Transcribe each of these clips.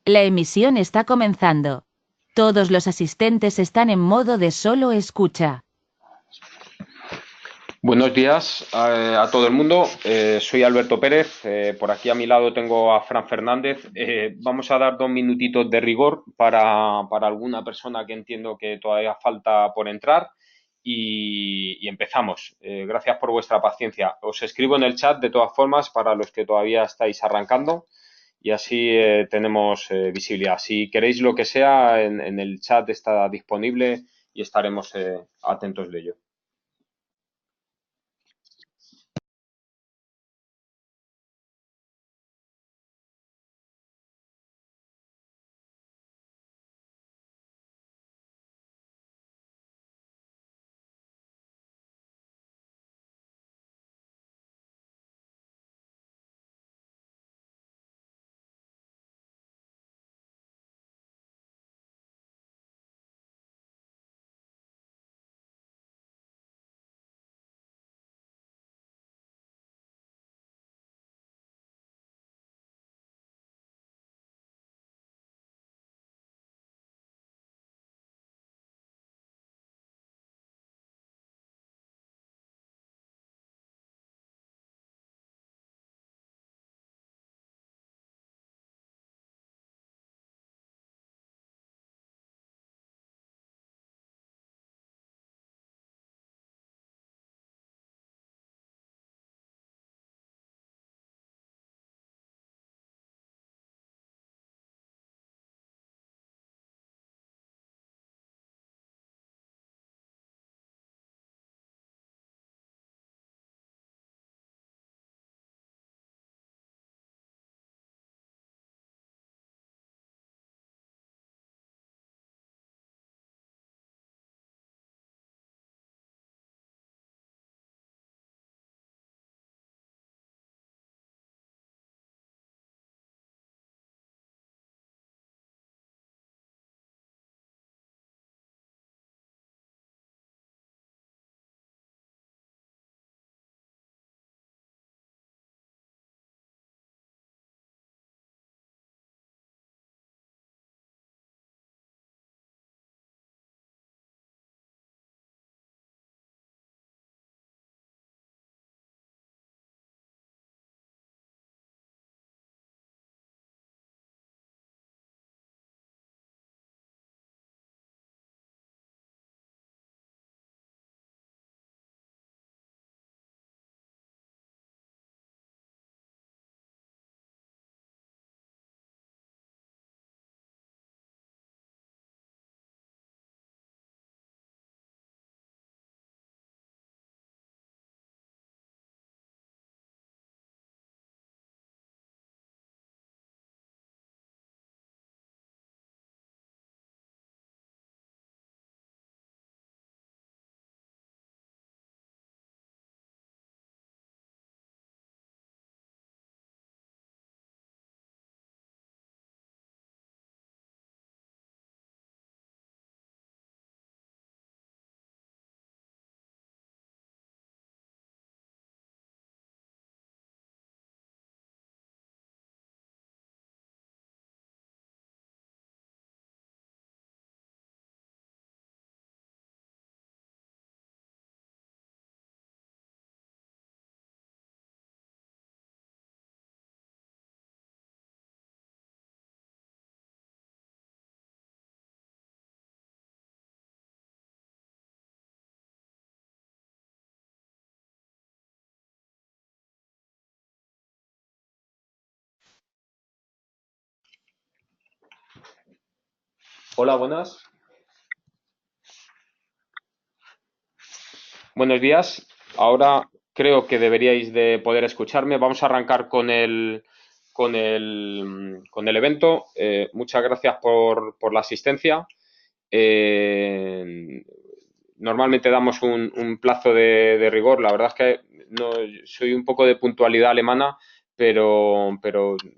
La emisión está comenzando. Todos los asistentes están en modo de solo escucha. Buenos días a todo el mundo. Soy Alberto Pérez. Por aquí a mi lado tengo a Fran Fernández. Vamos a dar 2 minutitos de rigor para alguna persona que entiendo que todavía falta por entrar y empezamos. Gracias por vuestra paciencia. Os escribo en el chat de todas formas para los que todavía estáis arrancando y así tenemos visibilidad. Si queréis lo que sea, en el chat está disponible y estaremos atentos de ello. Hola, buenas. Buenos días. Ahora creo que deberíais de poder escucharme. Vamos a arrancar con el evento. Muchas gracias por la asistencia. Eh, Normalmente damos un plazo de rigor. La verdad es que no, soy un poco de puntualidad alemana, pero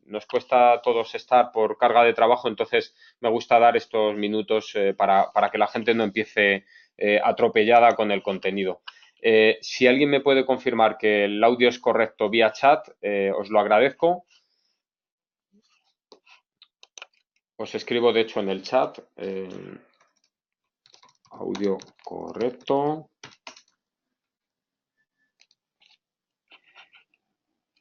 nos cuesta a todos estar por carga de trabajo, entonces me gusta dar estos minutos para que la gente no empiece atropellada con el contenido. Si alguien me puede confirmar que el audio es correcto vía chat, os lo agradezco. Os escribo de hecho en el chat. Audio correcto.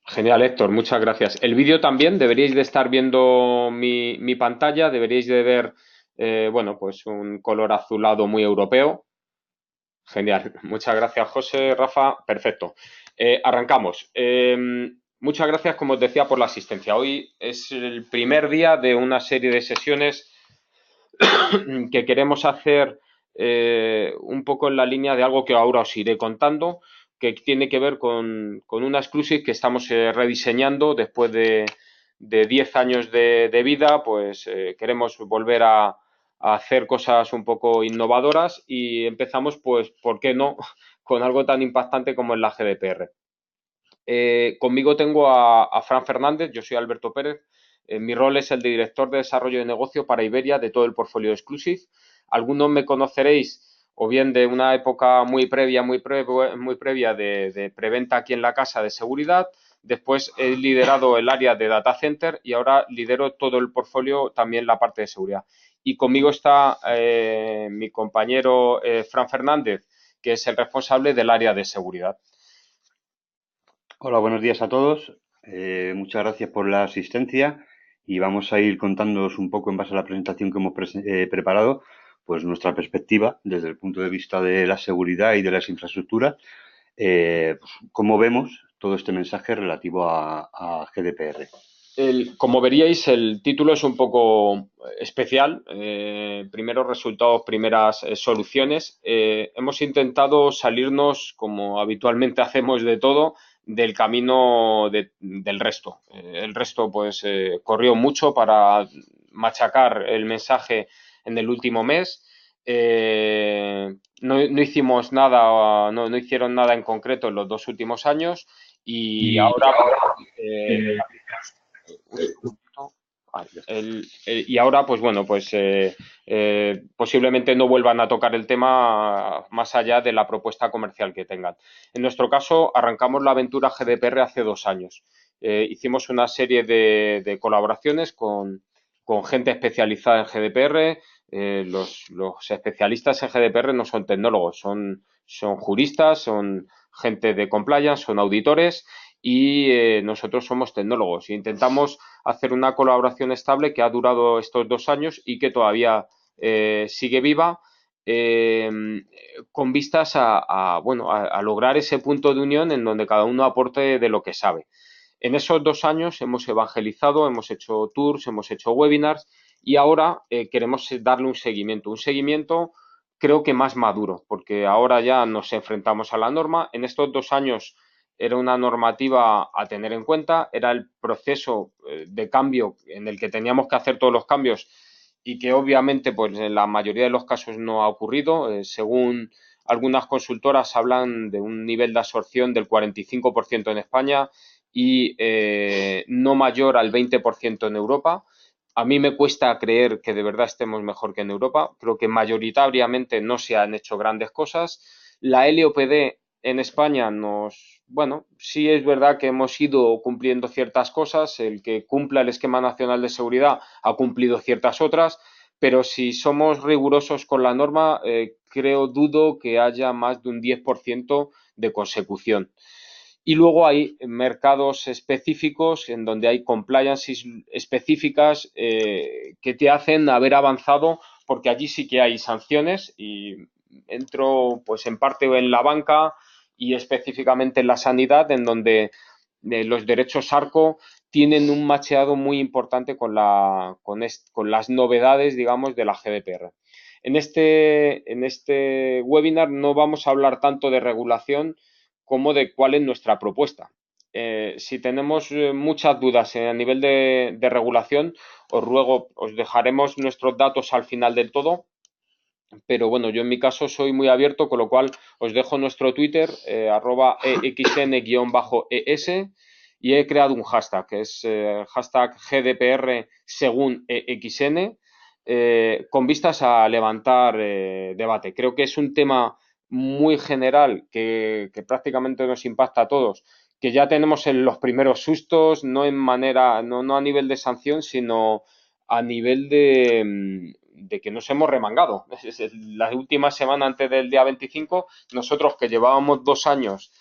Genial, Héctor, muchas gracias. El vídeo también, deberíais de estar viendo mi pantalla, deberíais de ver, bueno, pues un color azulado muy europeo. Genial, muchas gracias, José, Rafa, perfecto. Arrancamos. Muchas gracias, como os decía, por la asistencia. Hoy es el primer día de una serie de sesiones que queremos hacer un poco en la línea de algo que ahora os iré contando, que tiene que ver con una exclusive que estamos rediseñando después de 10 años de vida, pues queremos volver a hacer cosas un poco innovadoras y empezamos, pues, ¿por qué no?, con algo tan impactante como es la GDPR. Conmigo tengo a Fran Fernández, yo soy Alberto Pérez. Mi rol es el de director de desarrollo de negocio para Iberia de todo el portfolio Exclusive. Algunos me conoceréis o bien de una época muy previa, muy previa de preventa aquí en la casa de seguridad. Después he liderado el área de data center y ahora lidero todo el portfolio, también la parte de seguridad. Y conmigo está mi compañero Fran Fernández, que es el responsable del área de seguridad. Hola, buenos días a todos. Muchas gracias por la asistencia y vamos a ir contándoos un poco en base a la presentación que hemos preparado, pues nuestra perspectiva desde el punto de vista de la seguridad y de las infraestructuras, pues, cómo vemos todo este mensaje relativo a GDPR. Como veríais, el título es un poco especial. Primeros resultados, primeras soluciones. Hemos intentado salirnos, como habitualmente hacemos de todo, del camino del resto. El resto, pues, corrió mucho para machacar el mensaje en el último mes. No hicimos nada, no hicieron nada en concreto en los 2 últimos años y ahora y ahora, pues bueno, pues posiblemente no vuelvan a tocar el tema más allá de la propuesta comercial que tengan. En nuestro caso, arrancamos la aventura GDPR hace 2 años. Hicimos una serie de colaboraciones con gente especializada en GDPR. Los especialistas en GDPR no son tecnólogos, son juristas, son gente de compliance, son auditores y nosotros somos tecnólogos e intentamos hacer una colaboración estable que ha durado estos 2 años y que todavía sigue viva, con vistas bueno, a lograr ese punto de unión en donde cada uno aporte de lo que sabe. En esos 2 años hemos evangelizado, hemos hecho tours, hemos hecho webinars y ahora queremos darle un seguimiento creo que más maduro, porque ahora ya nos enfrentamos a la norma. En estos 2 años era una normativa a tener en cuenta, era el proceso de cambio en el que teníamos que hacer todos los cambios y que obviamente pues en la mayoría de los casos no ha ocurrido. Según algunas consultoras hablan de un nivel de absorción del 45% en España y no mayor al 20% en Europa. A mí me cuesta creer que de verdad estemos mejor que en Europa. Creo que mayoritariamente no se han hecho grandes cosas. La LOPD en España bueno, sí es verdad que hemos ido cumpliendo ciertas cosas. El que cumpla el esquema nacional de seguridad ha cumplido ciertas otras, pero si somos rigurosos con la norma, dudo que haya más de un 10% de consecución. Y luego hay mercados específicos en donde hay compliances específicas que te hacen haber avanzado, porque allí sí que hay sanciones y entro pues en parte en la banca y específicamente en la sanidad, en donde los derechos ARCO tienen un macheado muy importante con las novedades, digamos, de la GDPR. En este webinar no vamos a hablar tanto de regulación como de cuál es nuestra propuesta. Si tenemos muchas dudas a nivel de regulación, os ruego, os dejaremos nuestros datos al final del todo, pero bueno, yo en mi caso soy muy abierto, con lo cual os dejo nuestro Twitter, @exn_es, y he creado un hashtag, que es hashtag GDPR según EXN, con vistas a levantar debate. Creo que es un tema muy general que prácticamente nos impacta a todos, que ya tenemos en los primeros sustos, no a nivel de sanción, sino a nivel de que nos hemos remangado. La última semana antes del día 25, nosotros que llevábamos 2 años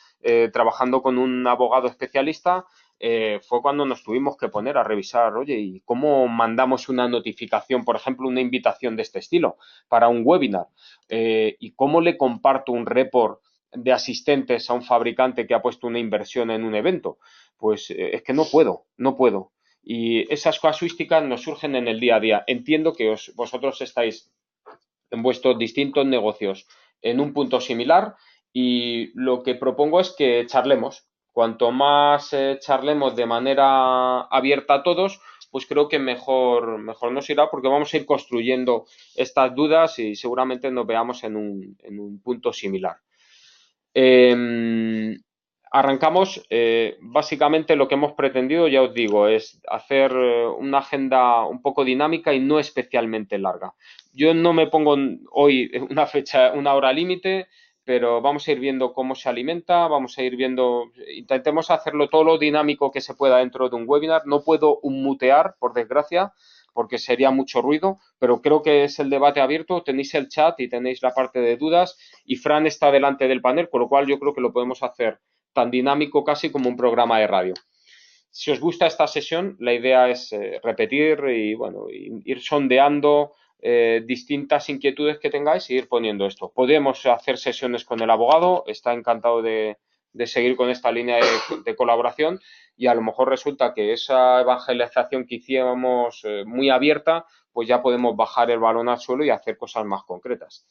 trabajando con un abogado especialista, fue cuando nos tuvimos que poner a revisar, oye, ¿y cómo mandamos una notificación, por ejemplo, una invitación de este estilo para un webinar? ¿Y cómo le comparto un report de asistentes a un fabricante que ha puesto una inversión en un evento? Pues es que no puedo. Y esas casuísticas nos surgen en el día a día. Entiendo que vosotros estáis en vuestros distintos negocios en un punto similar y lo que propongo es que charlemos. Cuanto más charlemos de manera abierta a todos, pues creo que mejor nos irá porque vamos a ir construyendo estas dudas y seguramente nos veamos en un punto similar. Arrancamos. Básicamente lo que hemos pretendido, ya os digo, es hacer una agenda un poco dinámica y no especialmente larga. Yo no me pongo hoy una fecha, una hora límite, pero vamos a ir viendo cómo se alimenta, vamos a ir viendo, intentemos hacerlo todo lo dinámico que se pueda dentro de un webinar. No puedo mutear, por desgracia, porque sería mucho ruido, pero creo que es el debate abierto. Tenéis el chat y tenéis la parte de dudas y Fran está delante del panel, con lo cual yo creo que lo podemos hacer tan dinámico casi como un programa de radio. Si os gusta esta sesión, la idea es repetir y bueno, ir sondeando distintas inquietudes que tengáis e ir poniendo esto. Podemos hacer sesiones con el abogado, está encantado de seguir con esta línea de colaboración y a lo mejor resulta que esa evangelización que hicimos muy abierta, pues ya podemos bajar el balón al suelo y hacer cosas más concretas.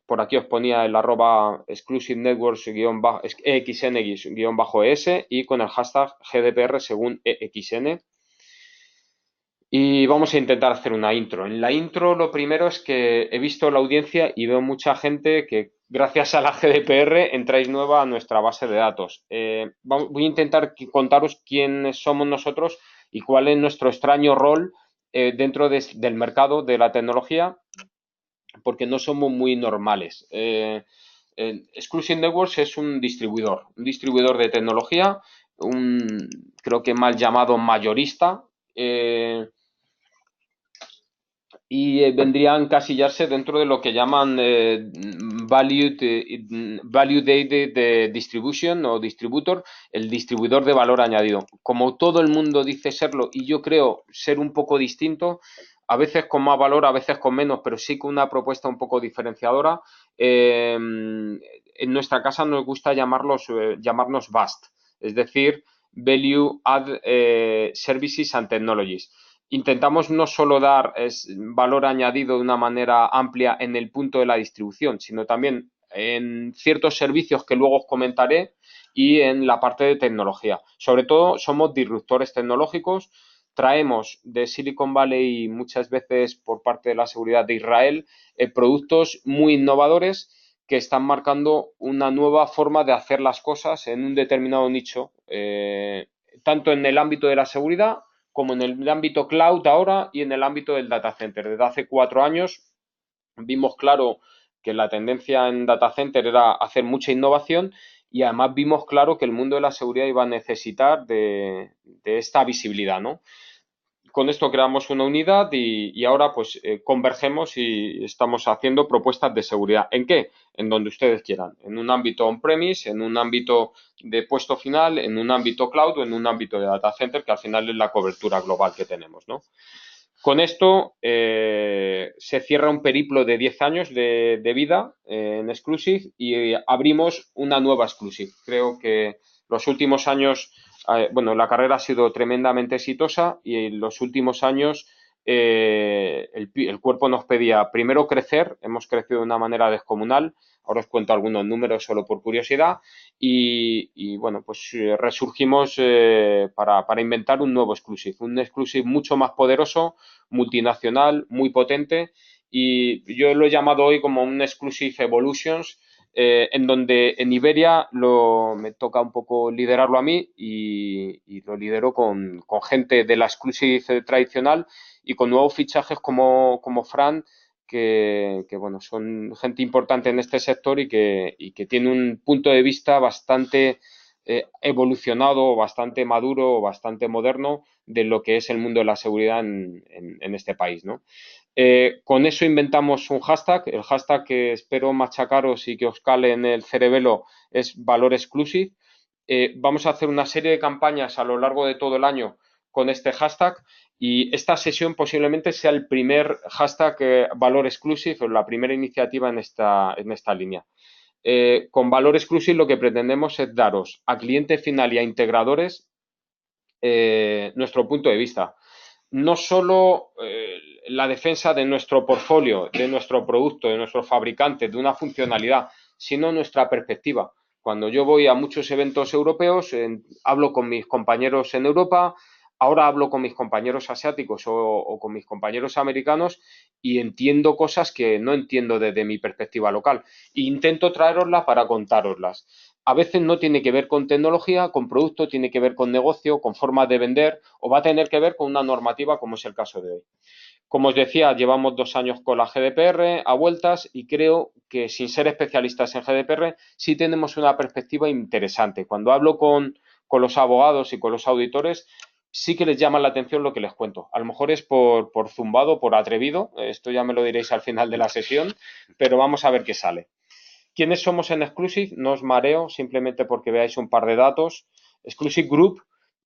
Por aquí os ponía el @ exclusive networks-exn-es y con el hashtag GDPR según EXN. Y vamos a intentar hacer una intro. En la intro lo primero es que he visto la audiencia y veo mucha gente que gracias a la GDPR entráis nueva a nuestra base de datos. Voy a intentar contaros quiénes somos nosotros y cuál es nuestro extraño rol dentro del mercado de la tecnología, porque no somos muy normales. Exclusive Networks es un distribuidor de tecnología, creo que mal llamado mayorista, y vendría a encasillarse dentro de lo que llaman Value-Added Distribution o Distributor, el distribuidor de valor añadido. Como todo el mundo dice serlo, y yo creo ser un poco distinto, a veces con más valor, a veces con menos, pero sí con una propuesta un poco diferenciadora. En nuestra casa nos gusta llamarnos VAST, es decir, Value Add Services and Technologies. Intentamos no solo dar valor añadido de una manera amplia en el punto de la distribución, sino también en ciertos servicios que luego os comentaré y en la parte de tecnología. Sobre todo somos disruptores tecnológicos, traemos de Silicon Valley muchas veces por parte de la seguridad de Israel productos muy innovadores que están marcando una nueva forma de hacer las cosas en un determinado nicho, tanto en el ámbito de la seguridad como en el ámbito cloud ahora y en el ámbito del data center. Desde hace 4 años vimos claro que la tendencia en data center era hacer mucha innovación y además vimos claro que el mundo de la seguridad iba a necesitar de esta visibilidad, ¿no? Con esto creamos una unidad y ahora pues convergemos y estamos haciendo propuestas de seguridad. ¿En qué? En donde ustedes quieran. En un ámbito on-premise, en un ámbito de puesto final, en un ámbito cloud o en un ámbito de data center, que al final es la cobertura global que tenemos, ¿no? Con esto se cierra un periplo de 10 años de vida en Exclusive y abrimos una nueva Exclusive. Creo que los últimos años, bueno, la carrera ha sido tremendamente exitosa y en los últimos años el cuerpo nos pedía primero crecer, hemos crecido de una manera descomunal. Ahora os cuento algunos números solo por curiosidad y bueno, pues resurgimos para inventar un nuevo un Exclusive mucho más poderoso, multinacional, muy potente y yo lo he llamado hoy como un Exclusive Evolutions, en donde en Iberia me toca un poco liderarlo a mí y lo lidero con gente de la Exclusive tradicional y con nuevos fichajes como Fran, que bueno, son gente importante en este sector y que tiene un punto de vista bastante evolucionado, bastante maduro, bastante moderno de lo que es el mundo de la seguridad en este país, ¿no? Con eso inventamos un hashtag. El hashtag que espero machacaros y que os cale en el cerebelo es Valor Exclusive. Vamos a hacer una serie de campañas a lo largo de todo el año con este hashtag y esta sesión posiblemente sea el primer hashtag Valor Exclusive o la primera iniciativa en esta línea. Con Valor Exclusive lo que pretendemos es daros a cliente final y a integradores nuestro punto de vista. No solo la defensa de nuestro portfolio, de nuestro producto, de nuestro fabricante, de una funcionalidad, sino nuestra perspectiva. Cuando yo voy a muchos eventos europeos, hablo con mis compañeros en Europa, ahora hablo con mis compañeros asiáticos o con mis compañeros americanos y entiendo cosas que no entiendo desde mi perspectiva local. E intento traeroslas para contároslas. A veces no tiene que ver con tecnología, con producto, tiene que ver con negocio, con formas de vender o va a tener que ver con una normativa como es el caso de hoy. Como os decía, llevamos 2 años con la GDPR a vueltas y creo que sin ser especialistas en GDPR sí tenemos una perspectiva interesante. Cuando hablo con los abogados y con los auditores sí que les llama la atención lo que les cuento. A lo mejor es por zumbado, por atrevido, esto ya me lo diréis al final de la sesión, pero vamos a ver qué sale. ¿Quiénes somos en Exclusive? No os mareo, simplemente porque veáis un par de datos. Exclusive Group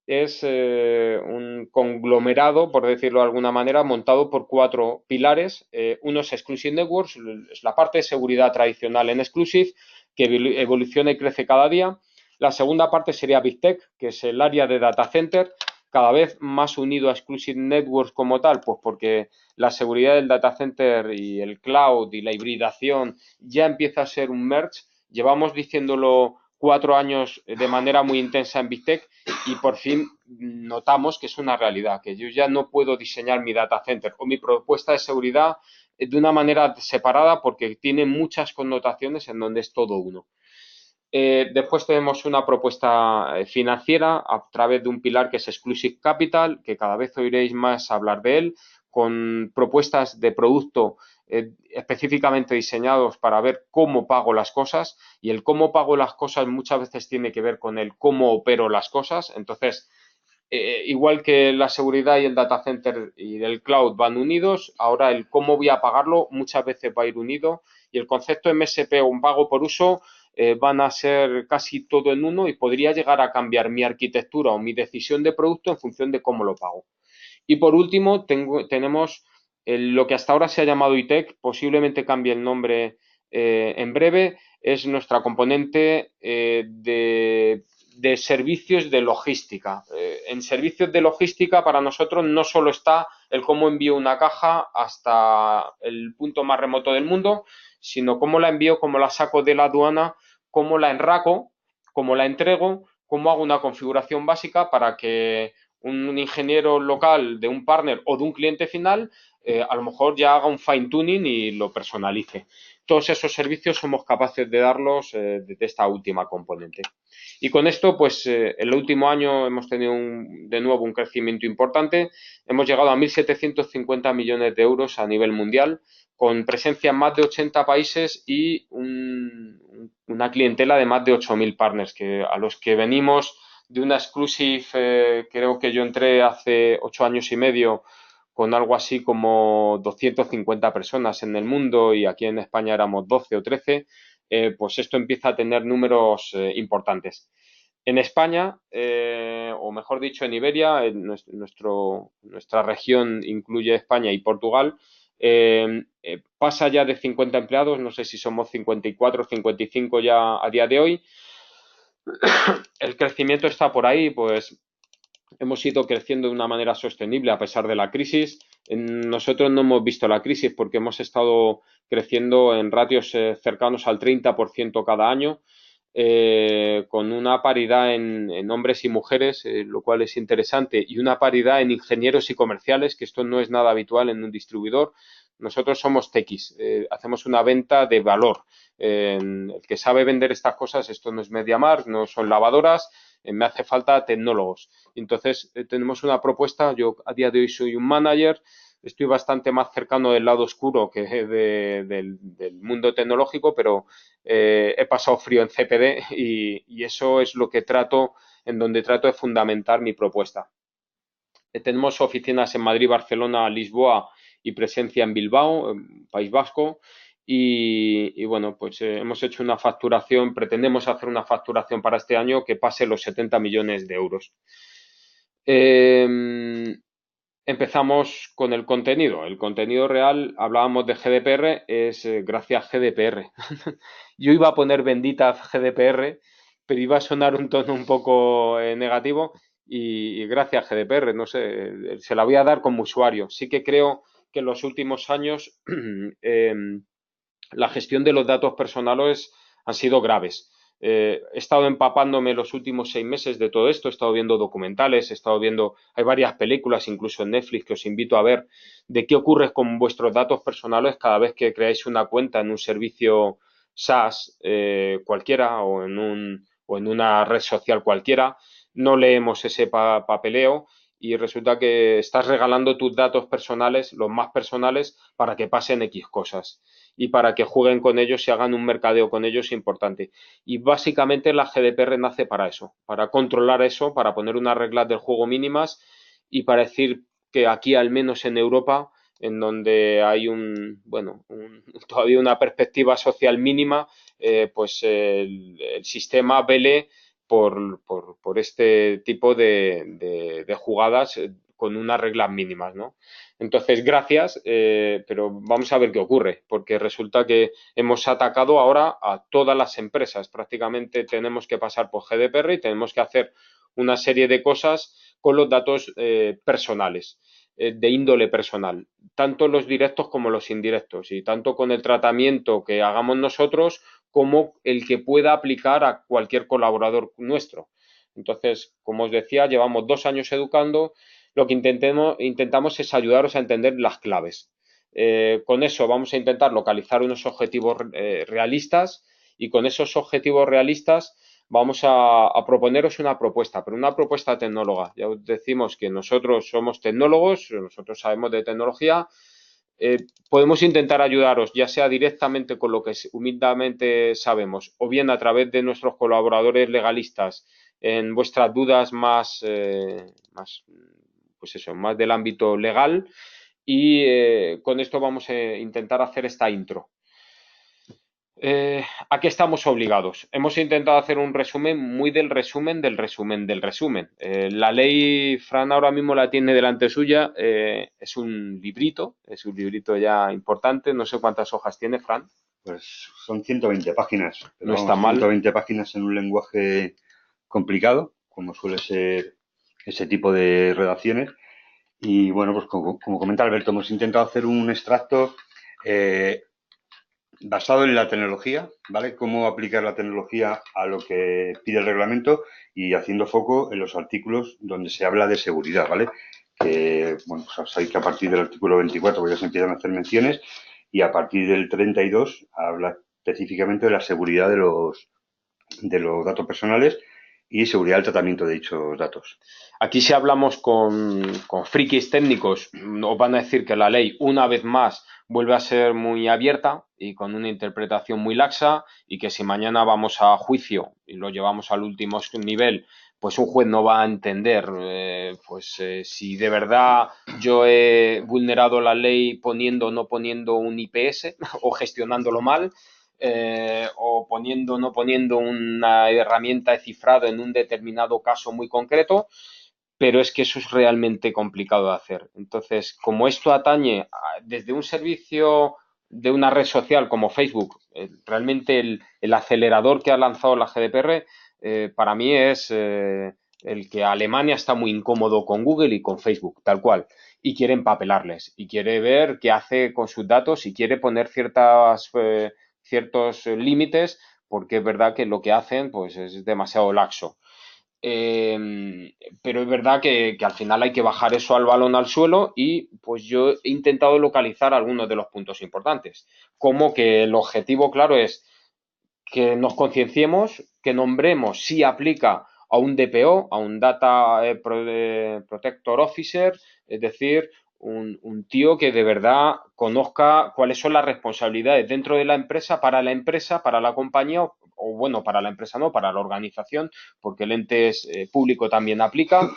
es un conglomerado, por decirlo de alguna manera, montado por 4 pilares. Uno es Exclusive Networks, es la parte de seguridad tradicional en Exclusive, que evoluciona y crece cada día. La segunda parte sería Big Tech, que es el área de data center, cada vez más unido a Exclusive Networks como tal, pues porque la seguridad del data center y el cloud y la hibridación ya empieza a ser un merge. Llevamos diciéndolo 4 años de manera muy intensa en Big Tech y por fin notamos que es una realidad, que yo ya no puedo diseñar mi data center o mi propuesta de seguridad de una manera separada porque tiene muchas connotaciones en donde es todo uno. Después tenemos una propuesta financiera a través de un pilar que es Exclusive Capital, que cada vez oiréis más hablar de él, con propuestas de producto específicamente diseñados para ver cómo pago las cosas, y el cómo pago las cosas muchas veces tiene que ver con el cómo opero las cosas. Entonces, igual que la seguridad y el data center y el cloud van unidos, ahora el cómo voy a pagarlo muchas veces va a ir unido, y el concepto MSP o un pago por uso van a ser casi todo en uno y podría llegar a cambiar mi arquitectura o mi decisión de producto en función de cómo lo pago. Y por último, tenemos lo que hasta ahora se ha llamado ITEC, posiblemente cambie el nombre en breve, es nuestra componente de servicios de logística. En servicios de logística para nosotros no solo está el cómo envío una caja hasta el punto más remoto del mundo, sino cómo la envío, cómo la saco de la aduana, cómo la enraco, cómo la entrego, cómo hago una configuración básica para que un ingeniero local de un partner o de un cliente final a lo mejor ya haga un fine tuning y lo personalice. Todos esos servicios somos capaces de darlos desde esta última componente. Y con esto, pues el último año hemos tenido de nuevo un crecimiento importante. Hemos llegado a 1.750 millones de euros a nivel mundial, con presencia en más de 80 países y una clientela de más de 8.000 partners, a los que venimos de una exclusive, creo que yo entré hace 8 años y medio con algo así como 250 personas en el mundo y aquí en España éramos 12 o 13, pues esto empieza a tener números importantes. En España, o mejor dicho en Iberia, nuestra región incluye España y Portugal, pasa ya de 50 empleados, no sé si somos 54 o 55 ya a día de hoy. El crecimiento está por ahí, pues hemos ido creciendo de una manera sostenible a pesar de la crisis. Nosotros no hemos visto la crisis porque hemos estado creciendo en ratios cercanos al 30% cada año, con una paridad en hombres y mujeres, lo cual es interesante, y una paridad en ingenieros y comerciales, que esto no es nada habitual en un distribuidor. Nosotros somos tequis, hacemos una venta de valor. El que sabe vender estas cosas, esto no es MediaMarkt, no son lavadoras, me hace falta tecnólogos. Entonces, tenemos una propuesta, yo a día de hoy soy un manager, estoy bastante más cercano del lado oscuro que del mundo tecnológico, pero he pasado frío en CPD y eso es lo que trato, en donde trato de fundamentar mi propuesta. Tenemos oficinas en Madrid, Barcelona, Lisboa y presencia en Bilbao, País Vasco. Y bueno, pues hemos hecho una facturación, pretendemos hacer una facturación para este año que pase los 70 millones de euros. Empezamos con el contenido. El contenido real, hablábamos de GDPR, es gracias a GDPR. Yo iba a poner bendita GDPR, pero iba a sonar un tono un poco negativo y gracias a GDPR, no sé, se la voy a dar como usuario. Sí que creo que en los últimos años la gestión de los datos personales han sido graves. He estado empapándome los últimos 6 meses de todo esto, he estado viendo documentales, hay varias películas, incluso en Netflix, que os invito a ver, de qué ocurre con vuestros datos personales cada vez que creáis una cuenta en un servicio SaaS cualquiera o en una red social cualquiera. No leemos ese papeleo y resulta que estás regalando tus datos personales, los más personales, para que pasen X cosas y para que jueguen con ellos y hagan un mercadeo con ellos importante. Y básicamente la GDPR nace para eso, para controlar eso, para poner unas reglas del juego mínimas y para decir que aquí, al menos en Europa, en donde hay todavía una perspectiva social mínima, pues el sistema vele por este tipo de jugadas con unas reglas mínimas, ¿no? Entonces, gracias, pero vamos a ver qué ocurre, porque resulta que hemos atacado ahora a todas las empresas. Prácticamente tenemos que pasar por GDPR y tenemos que hacer una serie de cosas con los datos personales, de índole personal, tanto los directos como los indirectos, y tanto con el tratamiento que hagamos nosotros como el que pueda aplicar a cualquier colaborador nuestro. Entonces, como os decía, llevamos 2 años educando. Lo que intentamos es ayudaros a entender las claves. Con eso vamos a intentar localizar unos objetivos realistas y con esos objetivos realistas vamos a proponeros una propuesta, pero una propuesta tecnóloga. Ya os decimos que nosotros somos tecnólogos, nosotros sabemos de tecnología. Podemos intentar ayudaros, ya sea directamente con lo que humildemente sabemos, o bien a través de nuestros colaboradores legalistas en vuestras dudas pues eso, más del ámbito legal. Y con esto vamos a intentar hacer esta intro. ¿A qué estamos obligados? Hemos intentado hacer un resumen muy del resumen del resumen del resumen. La ley, Fran ahora mismo la tiene delante suya, es un librito ya importante. No sé cuántas hojas tiene, Fran. Pues son 120 páginas. No está mal. 120 páginas en un lenguaje complicado, como suele ser ese tipo de redacciones. Y bueno, pues como comenta Alberto, hemos intentado hacer un extracto basado en la tecnología, ¿vale? Cómo aplicar la tecnología a lo que pide el reglamento y haciendo foco en los artículos donde se habla de seguridad, ¿vale? Que, bueno, pues sabéis que a partir del artículo 24 pues ya se empiezan a hacer menciones y a partir del 32 habla específicamente de la seguridad de los datos personales y seguridad del tratamiento de dichos datos. Aquí, si hablamos con frikis técnicos, os van a decir que la ley, una vez más, vuelve a ser muy abierta y con una interpretación muy laxa, y que si mañana vamos a juicio y lo llevamos al último nivel, pues un juez no va a entender si de verdad yo he vulnerado la ley poniendo o no poniendo un IPS o gestionándolo mal. O poniendo o no poniendo una herramienta de cifrado en un determinado caso muy concreto, pero es que eso es realmente complicado de hacer. Entonces, como esto atañe desde un servicio de una red social como Facebook, realmente el acelerador que ha lanzado la GDPR, para mí es el que Alemania está muy incómodo con Google y con Facebook, tal cual, y quiere empapelarles, y quiere ver qué hace con sus datos, y quiere poner ciertos límites, porque es verdad que lo que hacen pues es demasiado laxo. Pero es verdad que al final hay que bajar eso al balón al suelo, y pues yo he intentado localizar algunos de los puntos importantes, como que el objetivo claro es que nos concienciemos, que nombremos si aplica a un DPO, a un Data Protector Officer, es decir, un tío que de verdad conozca cuáles son las responsabilidades dentro de la empresa, para la compañía, o bueno, para la empresa no, para la organización, porque el ente es, público también aplica,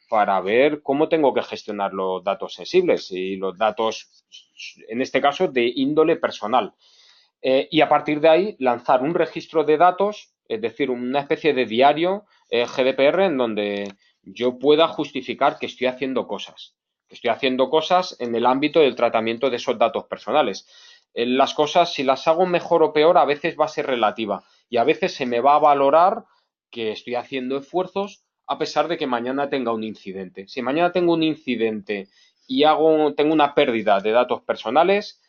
para ver cómo tengo que gestionar los datos sensibles y los datos, en este caso, de índole personal. Y a partir de ahí lanzar un registro de datos, es decir, una especie de diario GDPR en donde yo pueda justificar que estoy haciendo cosas en el ámbito del tratamiento de esos datos personales. Las cosas, si las hago mejor o peor, a veces va a ser relativa y a veces se me va a valorar que estoy haciendo esfuerzos a pesar de que mañana tenga un incidente. Si mañana tengo un incidente y tengo una pérdida de datos personales,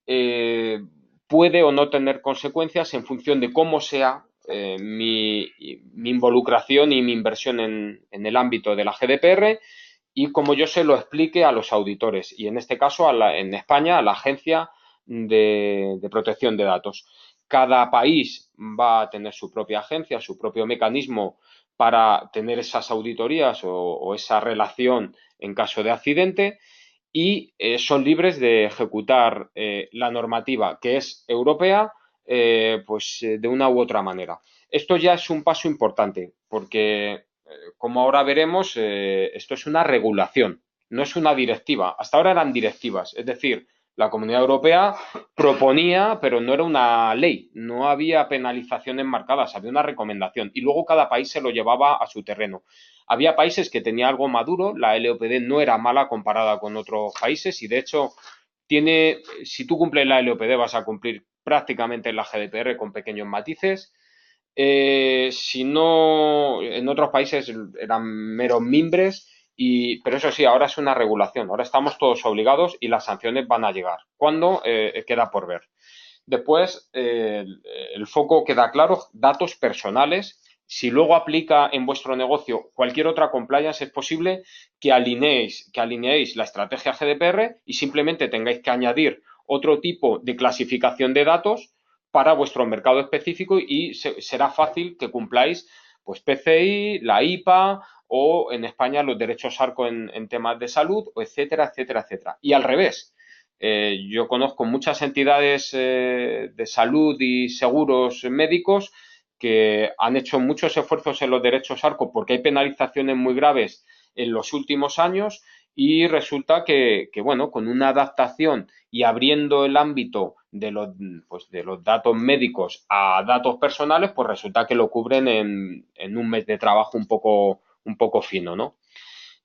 eh, puede o no tener consecuencias en función de cómo sea mi involucración y mi inversión en el ámbito de la GDPR y como yo se lo explique a los auditores y en este caso en España a la Agencia de Protección de Datos. Cada país va a tener su propia agencia, su propio mecanismo para tener esas auditorías o esa relación en caso de accidente y son libres de ejecutar la normativa que es europea de una u otra manera. Esto ya es un paso importante porque, como ahora veremos, esto es una regulación, no es una directiva. Hasta ahora eran directivas, es decir, la Comunidad Europea proponía, pero no era una ley, no había penalizaciones marcadas, había una recomendación y luego cada país se lo llevaba a su terreno. Había países que tenía algo maduro, la LOPD no era mala comparada con otros países y de hecho si tú cumples la LOPD vas a cumplir prácticamente la GDPR con pequeños matices. Si no, en otros países eran meros mimbres, pero eso sí, ahora es una regulación, ahora estamos todos obligados y las sanciones van a llegar. ¿Cuándo? Queda por ver. Después, el foco queda claro, datos personales. Si luego aplica en vuestro negocio cualquier otra compliance, es posible que alineéis la estrategia GDPR y simplemente tengáis que añadir otro tipo de clasificación de datos para vuestro mercado específico y será fácil que cumpláis pues PCI, la IPA o en España los derechos ARCO en temas de salud, etcétera, etcétera, etcétera. Y al revés, yo conozco muchas entidades de salud y seguros médicos que han hecho muchos esfuerzos en los derechos ARCO porque hay penalizaciones muy graves en los últimos años y resulta bueno, con una adaptación y abriendo el ámbito de los datos médicos a datos personales, pues resulta que lo cubren en un mes de trabajo un poco fino, ¿no?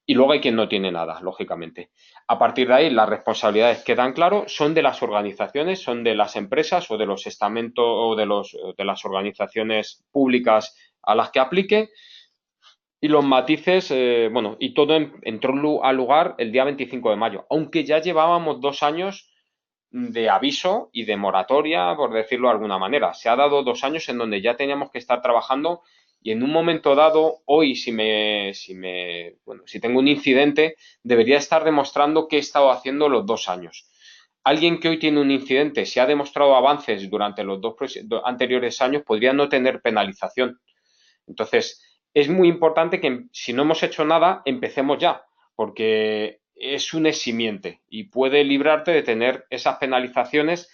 Y luego hay quien no tiene nada, lógicamente. A partir de ahí, las responsabilidades quedan claras, son de las organizaciones, son de las empresas o de los estamentos o de las organizaciones públicas a las que aplique. Y los matices, bueno, y todo entró a lugar el día 25 de mayo, aunque ya llevábamos 2 años de aviso y de moratoria, por decirlo de alguna manera. Se ha dado 2 años en donde ya teníamos que estar trabajando y en un momento dado, hoy, si tengo un incidente, debería estar demostrando qué he estado haciendo los 2 años. Alguien que hoy tiene un incidente, si ha demostrado avances durante los 2 anteriores años, podría no tener penalización. Entonces, es muy importante que si no hemos hecho nada, empecemos ya, porque es un eximiente y puede librarte de tener esas penalizaciones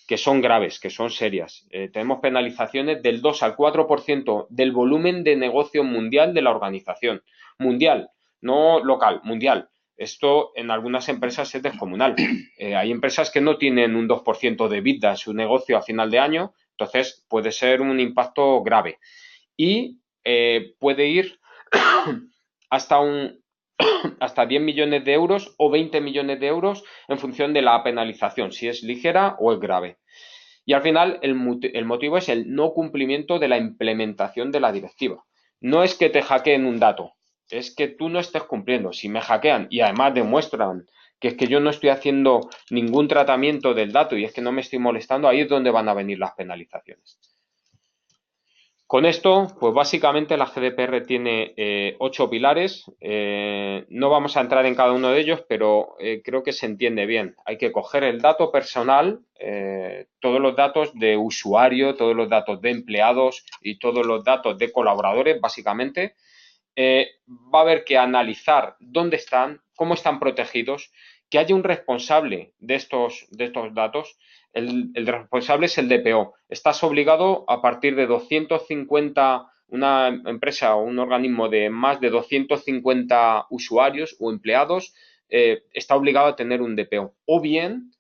que son graves, que son serias. Tenemos penalizaciones del 2 al 4% del volumen de negocio mundial de la organización. Mundial, no local, mundial. Esto en algunas empresas es descomunal. Hay empresas que no tienen un 2% de EBITDA en su negocio a final de año, entonces puede ser un impacto grave. Y puede ir hasta 10 millones de euros o 20 millones de euros en función de la penalización, si es ligera o es grave. Y al final el motivo es el no cumplimiento de la implementación de la directiva. No es que te hackeen un dato, es que tú no estés cumpliendo. Si me hackean y además demuestran que es que yo no estoy haciendo ningún tratamiento del dato y es que no me estoy molestando, ahí es donde van a venir las penalizaciones. Con esto, pues básicamente la GDPR tiene 8 pilares. No vamos a entrar en cada uno de ellos, pero creo que se entiende bien. Hay que coger el dato personal, todos los datos de usuario, todos los datos de empleados y todos los datos de colaboradores, básicamente. Va a haber que analizar dónde están, cómo están protegidos, que haya un responsable de estos datos. El responsable es el DPO. Estás obligado a partir de 250, una empresa o un organismo de más de 250 usuarios o empleados, está obligado a tener un DPO. O bien,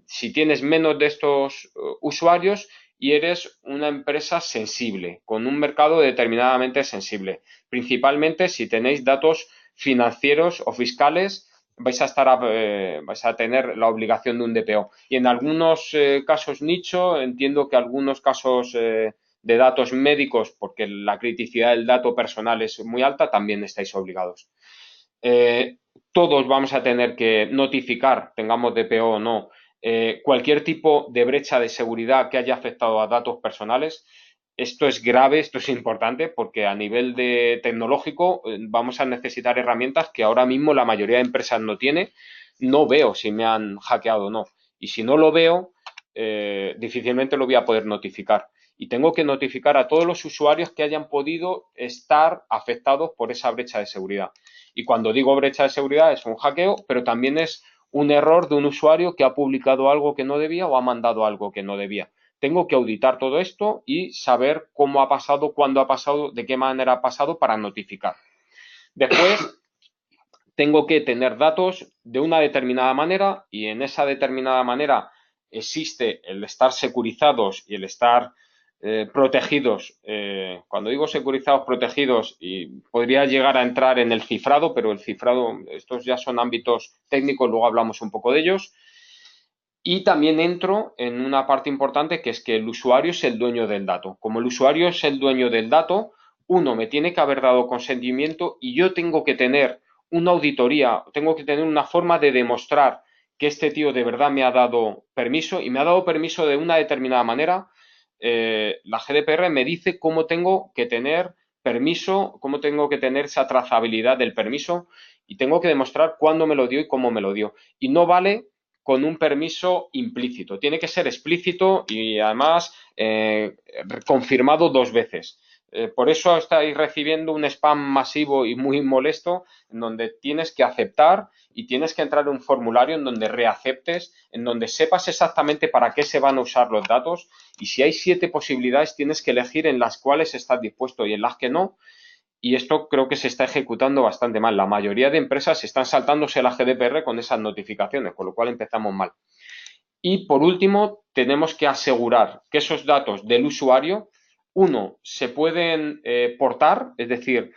si tienes menos de estos usuarios y eres una empresa sensible, con un mercado determinadamente sensible. Principalmente si tenéis datos financieros o fiscales, vais a tener la obligación de un DPO. Y en algunos casos nicho, entiendo que algunos casos de datos médicos, porque la criticidad del dato personal es muy alta, también estáis obligados. Todos vamos a tener que notificar, tengamos DPO o no, cualquier tipo de brecha de seguridad que haya afectado a datos personales. Esto es grave, esto es importante, porque a nivel de tecnológico vamos a necesitar herramientas que ahora mismo la mayoría de empresas no tiene. No veo si me han hackeado o no. Y si no lo veo, difícilmente lo voy a poder notificar. Y tengo que notificar a todos los usuarios que hayan podido estar afectados por esa brecha de seguridad. Y cuando digo brecha de seguridad es un hackeo, pero también es un error de un usuario que ha publicado algo que no debía o ha mandado algo que no debía. Tengo que auditar todo esto y saber cómo ha pasado, cuándo ha pasado, de qué manera ha pasado para notificar. Después, tengo que tener datos de una determinada manera y en esa determinada manera existe el estar securizados y el estar protegidos. Cuando digo securizados, protegidos, y podría llegar a entrar en el cifrado, pero el cifrado, estos ya son ámbitos técnicos, luego hablamos un poco de ellos. Y también entro en una parte importante que es que el usuario es el dueño del dato. Como el usuario es el dueño del dato, uno me tiene que haber dado consentimiento y yo tengo que tener una auditoría, tengo que tener una forma de demostrar que este tío de verdad me ha dado permiso y me ha dado permiso de una determinada manera. La GDPR me dice cómo tengo que tener permiso, cómo tengo que tener esa trazabilidad del permiso y tengo que demostrar cuándo me lo dio y cómo me lo dio. Y no vale con un permiso implícito, tiene que ser explícito y además confirmado 2 veces. Por eso estáis recibiendo un spam masivo y muy molesto en donde tienes que aceptar y tienes que entrar en un formulario en donde reaceptes, en donde sepas exactamente para qué se van a usar los datos y si hay 7 posibilidades tienes que elegir en las cuales estás dispuesto y en las que no. Y esto creo que se está ejecutando bastante mal. La mayoría de empresas están saltándose la GDPR con esas notificaciones, con lo cual empezamos mal. Y por último, tenemos que asegurar que esos datos del usuario, uno, se pueden portar, es decir,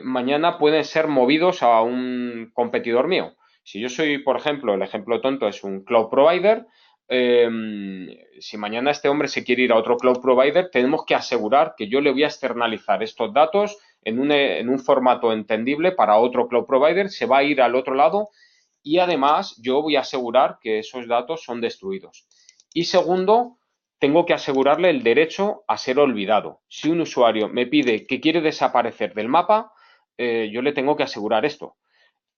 mañana pueden ser movidos a un competidor mío. Si yo soy, por ejemplo, el ejemplo tonto es un cloud provider, si mañana este hombre se quiere ir a otro cloud provider, tenemos que asegurar que yo le voy a externalizar estos datos en un formato entendible para otro cloud provider, se va a ir al otro lado y además yo voy a asegurar que esos datos son destruidos. Y segundo, tengo que asegurarle el derecho a ser olvidado. Si un usuario me pide que quiere desaparecer del mapa, yo le tengo que asegurar esto.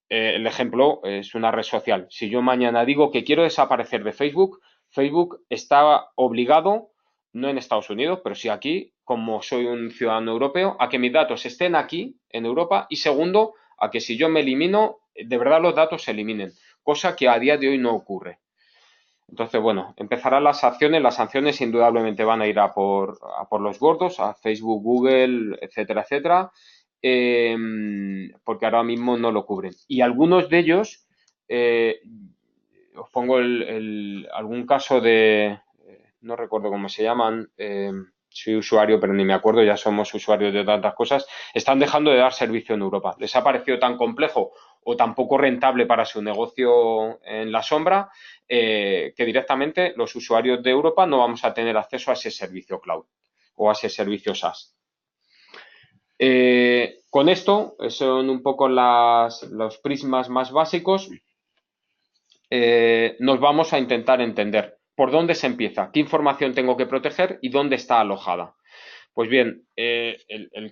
El ejemplo es una red social. Si yo mañana digo que quiero desaparecer de Facebook, Facebook está obligado, no en Estados Unidos, pero sí aquí, como soy un ciudadano europeo, a que mis datos estén aquí, en Europa, y segundo, a que si yo me elimino, de verdad los datos se eliminen, cosa que a día de hoy no ocurre. Entonces, bueno, empezarán las acciones. Las sanciones indudablemente van a ir a por los gordos, a Facebook, Google, etcétera, etcétera, porque ahora mismo no lo cubren. Y algunos de ellos, os pongo algún caso de, no recuerdo cómo se llaman, soy usuario, pero ni me acuerdo, ya somos usuarios de tantas cosas, están dejando de dar servicio en Europa. Les ha parecido tan complejo o tan poco rentable para su negocio en la sombra que directamente los usuarios de Europa no vamos a tener acceso a ese servicio cloud o a ese servicio SaaS. Con esto son un poco los prismas más básicos. Nos vamos a intentar entender por dónde se empieza, qué información tengo que proteger y dónde está alojada. Pues bien, qué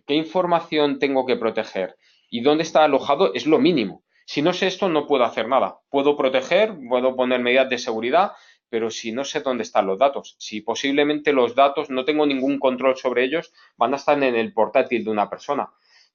información tengo que proteger y dónde está alojado es lo mínimo. Si no sé esto, no puedo hacer nada. Puedo proteger, puedo poner medidas de seguridad, pero si no sé dónde están los datos, si posiblemente los datos no tengo ningún control sobre ellos, van a estar en el portátil de una persona.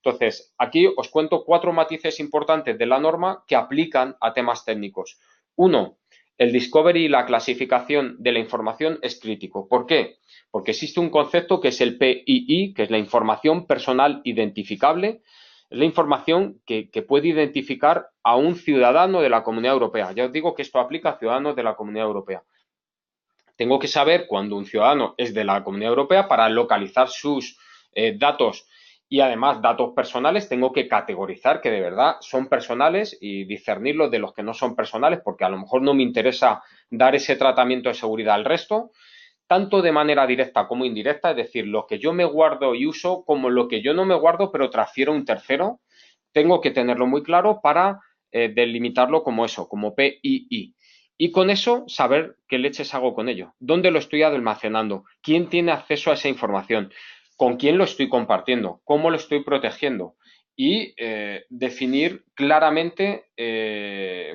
Entonces, aquí os cuento 4 matices importantes de la norma que aplican a temas técnicos. Uno, el discovery y la clasificación de la información es crítico. ¿Por qué? Porque existe un concepto que es el PII, que es la información personal identificable. Es la información que puede identificar a un ciudadano de la Comunidad Europea. Ya os digo que esto aplica a ciudadanos de la Comunidad Europea. Tengo que saber cuando un ciudadano es de la Comunidad Europea para localizar sus datos y además datos personales. Tengo que categorizar que de verdad son personales y discernirlos de los que no son personales, porque a lo mejor no me interesa dar ese tratamiento de seguridad al resto, tanto de manera directa como indirecta, es decir, lo que yo me guardo y uso como lo que yo no me guardo pero transfiero a un tercero. Tengo que tenerlo muy claro para delimitarlo como eso, como PII. Y con eso saber qué leches hago con ello, dónde lo estoy almacenando, quién tiene acceso a esa información, con quién lo estoy compartiendo, cómo lo estoy protegiendo y definir claramente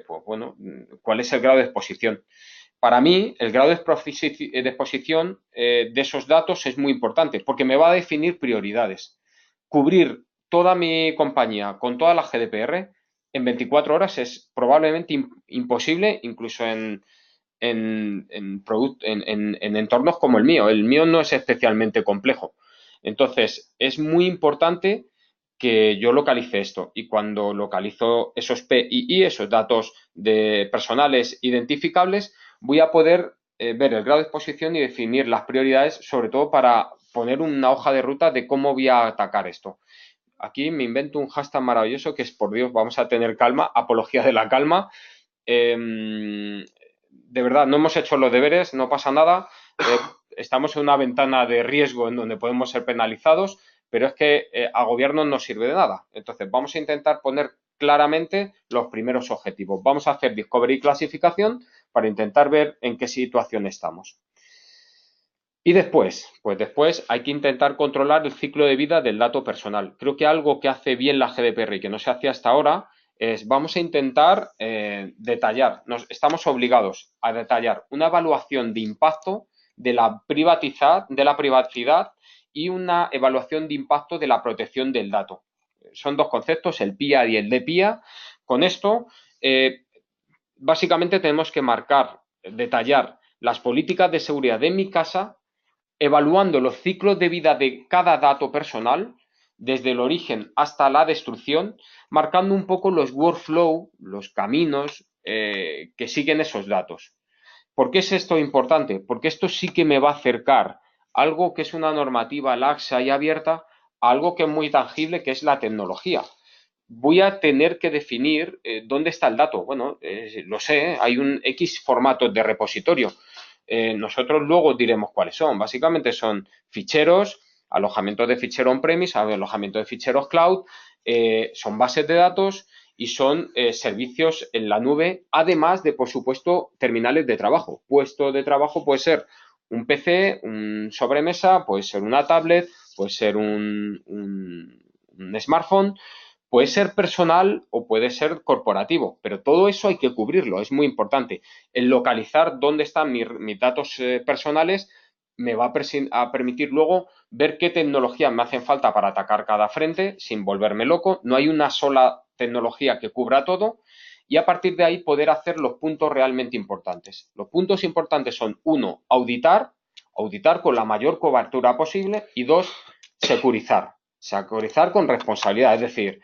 pues, bueno, cuál es el grado de exposición. Para mí, el grado de exposición de esos datos es muy importante porque me va a definir prioridades. Cubrir toda mi compañía con toda la GDPR en 24 horas es probablemente imposible, incluso en entornos como el mío. El mío no es especialmente complejo. Entonces, es muy importante que yo localice esto. Y cuando localizo esos PII, esos datos personales identificables, voy a poder ver el grado de exposición y definir las prioridades, sobre todo para poner una hoja de ruta de cómo voy a atacar esto. Aquí me invento un hashtag maravilloso que es, por Dios, vamos a tener calma, apología de la calma. De verdad, no hemos hecho los deberes, no pasa nada. Estamos en una ventana de riesgo en donde podemos ser penalizados, pero es que a gobierno no sirve de nada. Entonces, vamos a intentar poner claramente los primeros objetivos. Vamos a hacer discovery y clasificación para intentar ver en qué situación estamos. Y después, pues después hay que intentar controlar el ciclo de vida del dato personal. Creo que algo que hace bien la GDPR y que no se hacía hasta ahora es vamos a intentar detallar, estamos obligados a detallar una evaluación de impacto de la privacidad y una evaluación de impacto de la protección del dato. Son dos conceptos, el PIA y el DPIA. Con esto, básicamente tenemos que detallar las políticas de seguridad de mi casa, evaluando los ciclos de vida de cada dato personal, desde el origen hasta la destrucción, marcando un poco los workflow, los caminos que siguen esos datos. ¿Por qué es esto importante? Porque esto sí que me va a acercar algo que es una normativa laxa y abierta a algo que es muy tangible, que es la tecnología. Voy a tener que definir dónde está el dato. Bueno, lo sé, hay un X formatos de repositorio. Nosotros luego diremos cuáles son. Básicamente son ficheros, alojamientos de fichero on-premise, alojamiento de ficheros cloud, son bases de datos y son servicios en la nube, además de, por supuesto, terminales de trabajo. Puesto de trabajo puede ser un PC, un sobremesa, puede ser una tablet, puede ser un smartphone, puede ser personal o puede ser corporativo, pero todo eso hay que cubrirlo, es muy importante. El localizar dónde están mis datos personales me va a permitir luego ver qué tecnologías me hacen falta para atacar cada frente sin volverme loco. No hay una sola tecnología que cubra todo y a partir de ahí poder hacer los puntos realmente importantes. Los puntos importantes son, 1, auditar con la mayor cobertura posible y 2, securizar con responsabilidad, es decir,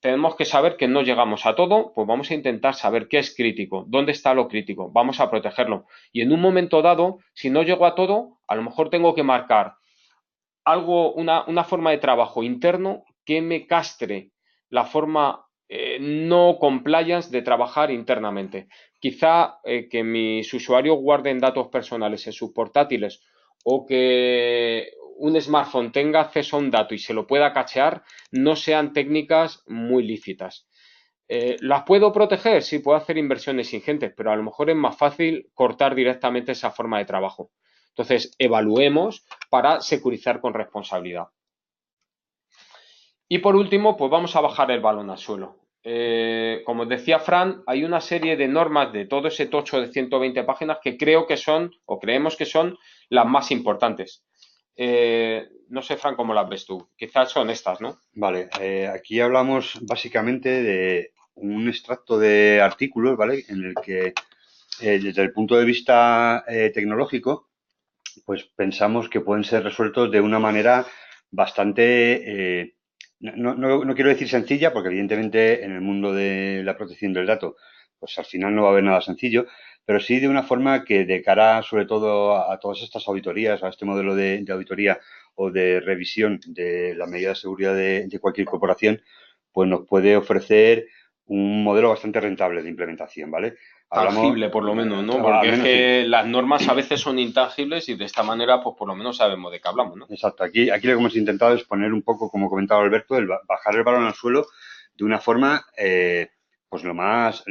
tenemos que saber que no llegamos a todo, pues vamos a intentar saber qué es crítico, dónde está lo crítico, vamos a protegerlo. Y en un momento dado, si no llego a todo, a lo mejor tengo que marcar algo, una forma de trabajo interno que me castre la forma no compliance de trabajar internamente. Quizá que mis usuarios guarden datos personales en sus portátiles o que un smartphone tenga acceso a un dato y se lo pueda cachear, no sean técnicas muy lícitas. ¿Las puedo proteger? Sí, puedo hacer inversiones ingentes, pero a lo mejor es más fácil cortar directamente esa forma de trabajo. Entonces, evaluemos para securizar con responsabilidad. Y por último, pues vamos a bajar el balón al suelo. Como decía Fran, hay una serie de normas de todo ese tocho de 120 páginas que creo que son, o creemos que son, las más importantes. No sé, Fran, cómo las ves tú. Quizás son estas, ¿no? Vale, aquí hablamos básicamente de un extracto de artículos, ¿vale? En el que, desde el punto de vista tecnológico, pues pensamos que pueden ser resueltos de una manera bastante, no quiero decir sencilla, porque evidentemente en el mundo de la protección del dato, pues al final no va a haber nada sencillo, pero sí de una forma que de cara sobre todo a todas estas auditorías, a este modelo de auditoría o de revisión de la medida de seguridad de cualquier corporación, pues nos puede ofrecer un modelo bastante rentable de implementación, ¿vale? Hablamos, Tangible, por lo menos, ¿no? al Porque es menos sí. que las normas a veces son intangibles y de esta manera, pues por lo menos sabemos de qué hablamos, ¿no? Exacto. Aquí lo que hemos intentado es poner un poco, como comentaba Alberto, bajar el balón al suelo de una forma, pues lo más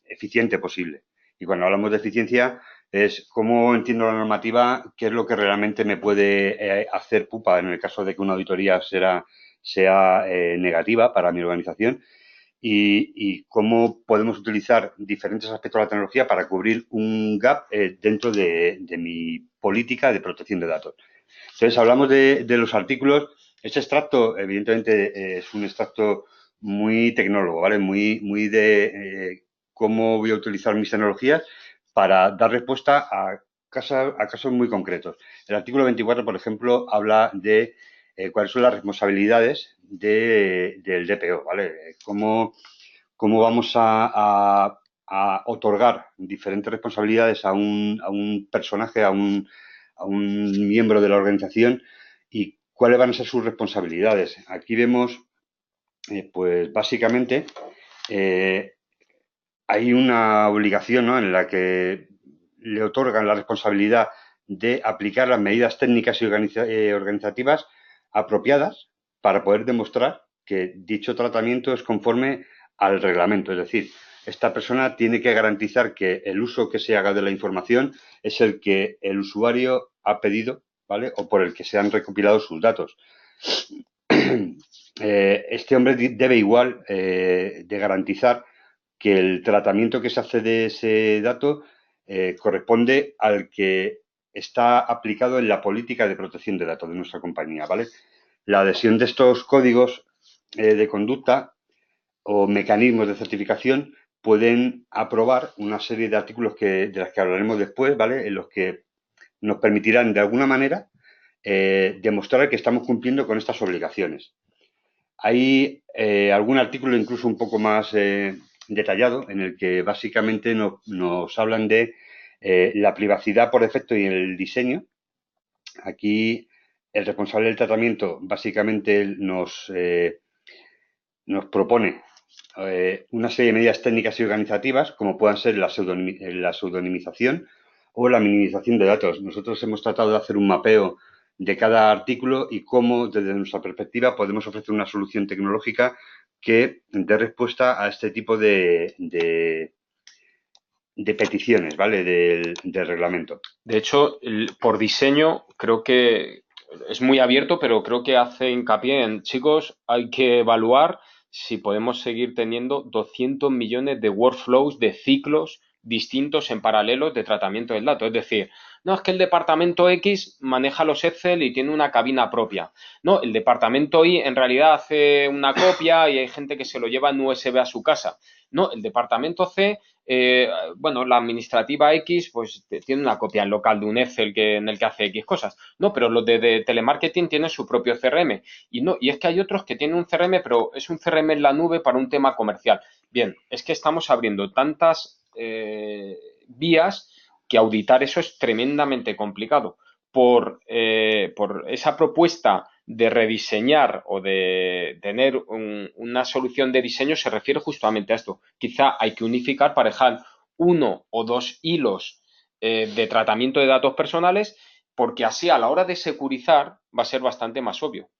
eficiente posible. Y cuando hablamos de eficiencia es cómo entiendo la normativa, qué es lo que realmente me puede hacer pupa en el caso de que una auditoría sea negativa para mi organización y cómo podemos utilizar diferentes aspectos de la tecnología para cubrir un gap dentro de mi política de protección de datos. Entonces, hablamos de los artículos. Este extracto, evidentemente, es un extracto muy tecnólogo, ¿vale? Muy de cómo voy a utilizar mis tecnologías para dar respuesta a casos muy concretos. El artículo 24, por ejemplo, habla de cuáles son las responsabilidades del DPO, ¿vale? Cómo vamos a otorgar diferentes responsabilidades a un personaje, a un miembro de la organización y cuáles van a ser sus responsabilidades. Aquí vemos, pues básicamente, eh, hay una obligación, ¿no?, en la que le otorgan la responsabilidad de aplicar las medidas técnicas y organizativas apropiadas para poder demostrar que dicho tratamiento es conforme al reglamento. Es decir, esta persona tiene que garantizar que el uso que se haga de la información es el que el usuario ha pedido, ¿vale? O por el que se han recopilado sus datos. Este hombre debe igual de garantizar que el tratamiento que se hace de ese dato corresponde al que está aplicado en la política de protección de datos de nuestra compañía, ¿vale? La adhesión de estos códigos de conducta o mecanismos de certificación pueden aprobar una serie de artículos de las que hablaremos después, ¿vale? En los que nos permitirán de alguna manera demostrar que estamos cumpliendo con estas obligaciones. Hay algún artículo incluso un poco más detallado en el que básicamente nos hablan de la privacidad por defecto y el diseño. Aquí el responsable del tratamiento básicamente nos propone una serie de medidas técnicas y organizativas, como puedan ser la pseudonimización o la minimización de datos. Nosotros hemos tratado de hacer un mapeo de cada artículo y cómo, desde nuestra perspectiva, podemos ofrecer una solución tecnológica que dé respuesta a este tipo de peticiones, ¿vale?, del reglamento. De hecho, por diseño, creo que es muy abierto, pero creo que hace hincapié en, chicos, hay que evaluar si podemos seguir teniendo 200 millones de workflows, de ciclos distintos en paralelo de tratamiento del dato. Es decir, no, es que el departamento X maneja los Excel y tiene una cabina propia. No, el departamento Y en realidad hace una copia y hay gente que se lo lleva en USB a su casa. No, el departamento C, bueno, la administrativa X, pues tiene una copia en local de un Excel en el que hace X cosas. No, pero los de telemarketing tienen su propio CRM. Y es que hay otros que tienen un CRM, pero es un CRM en la nube para un tema comercial. Bien, es que estamos abriendo tantas vías que auditar eso es tremendamente complicado. Por esa propuesta de rediseñar o de tener una solución de diseño se refiere justamente a esto. Quizá hay que unificar para dejar uno o dos hilos de tratamiento de datos personales, porque así a la hora de securizar va a ser bastante más obvio.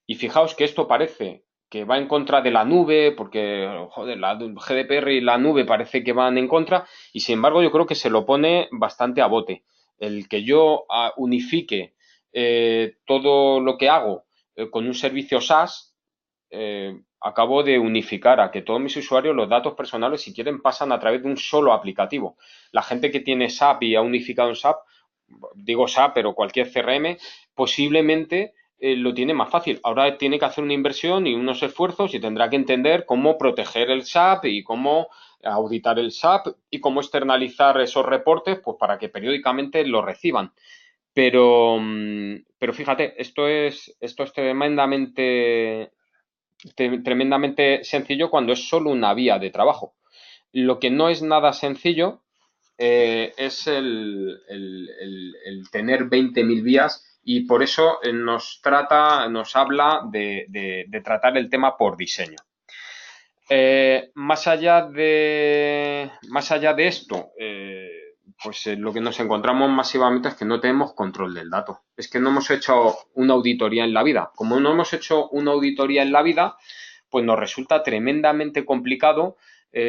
Y fijaos que esto parece que va en contra de la nube, porque, joder, la GDPR y la nube parece que van en contra, y sin embargo yo creo que se lo pone bastante a bote. El que yo unifique todo lo que hago con un servicio SaaS, acabo de unificar a que todos mis usuarios los datos personales, si quieren, pasan a través de un solo aplicativo. La gente que tiene SAP y ha unificado en SAP, digo SAP, pero cualquier CRM, posiblemente lo tiene más fácil. Ahora tiene que hacer una inversión y unos esfuerzos y tendrá que entender cómo proteger el SAP y cómo auditar el SAP y cómo externalizar esos reportes, pues para que periódicamente lo reciban. Pero fíjate, esto es tremendamente sencillo cuando es solo una vía de trabajo. Lo que no es nada sencillo es el tener 20.000 vías y por eso nos habla de tratar el tema por diseño. Más allá de esto, pues lo que nos encontramos masivamente es que no tenemos control del dato. Es que no hemos hecho una auditoría en la vida. Como no hemos hecho una auditoría en la vida, pues nos resulta tremendamente complicado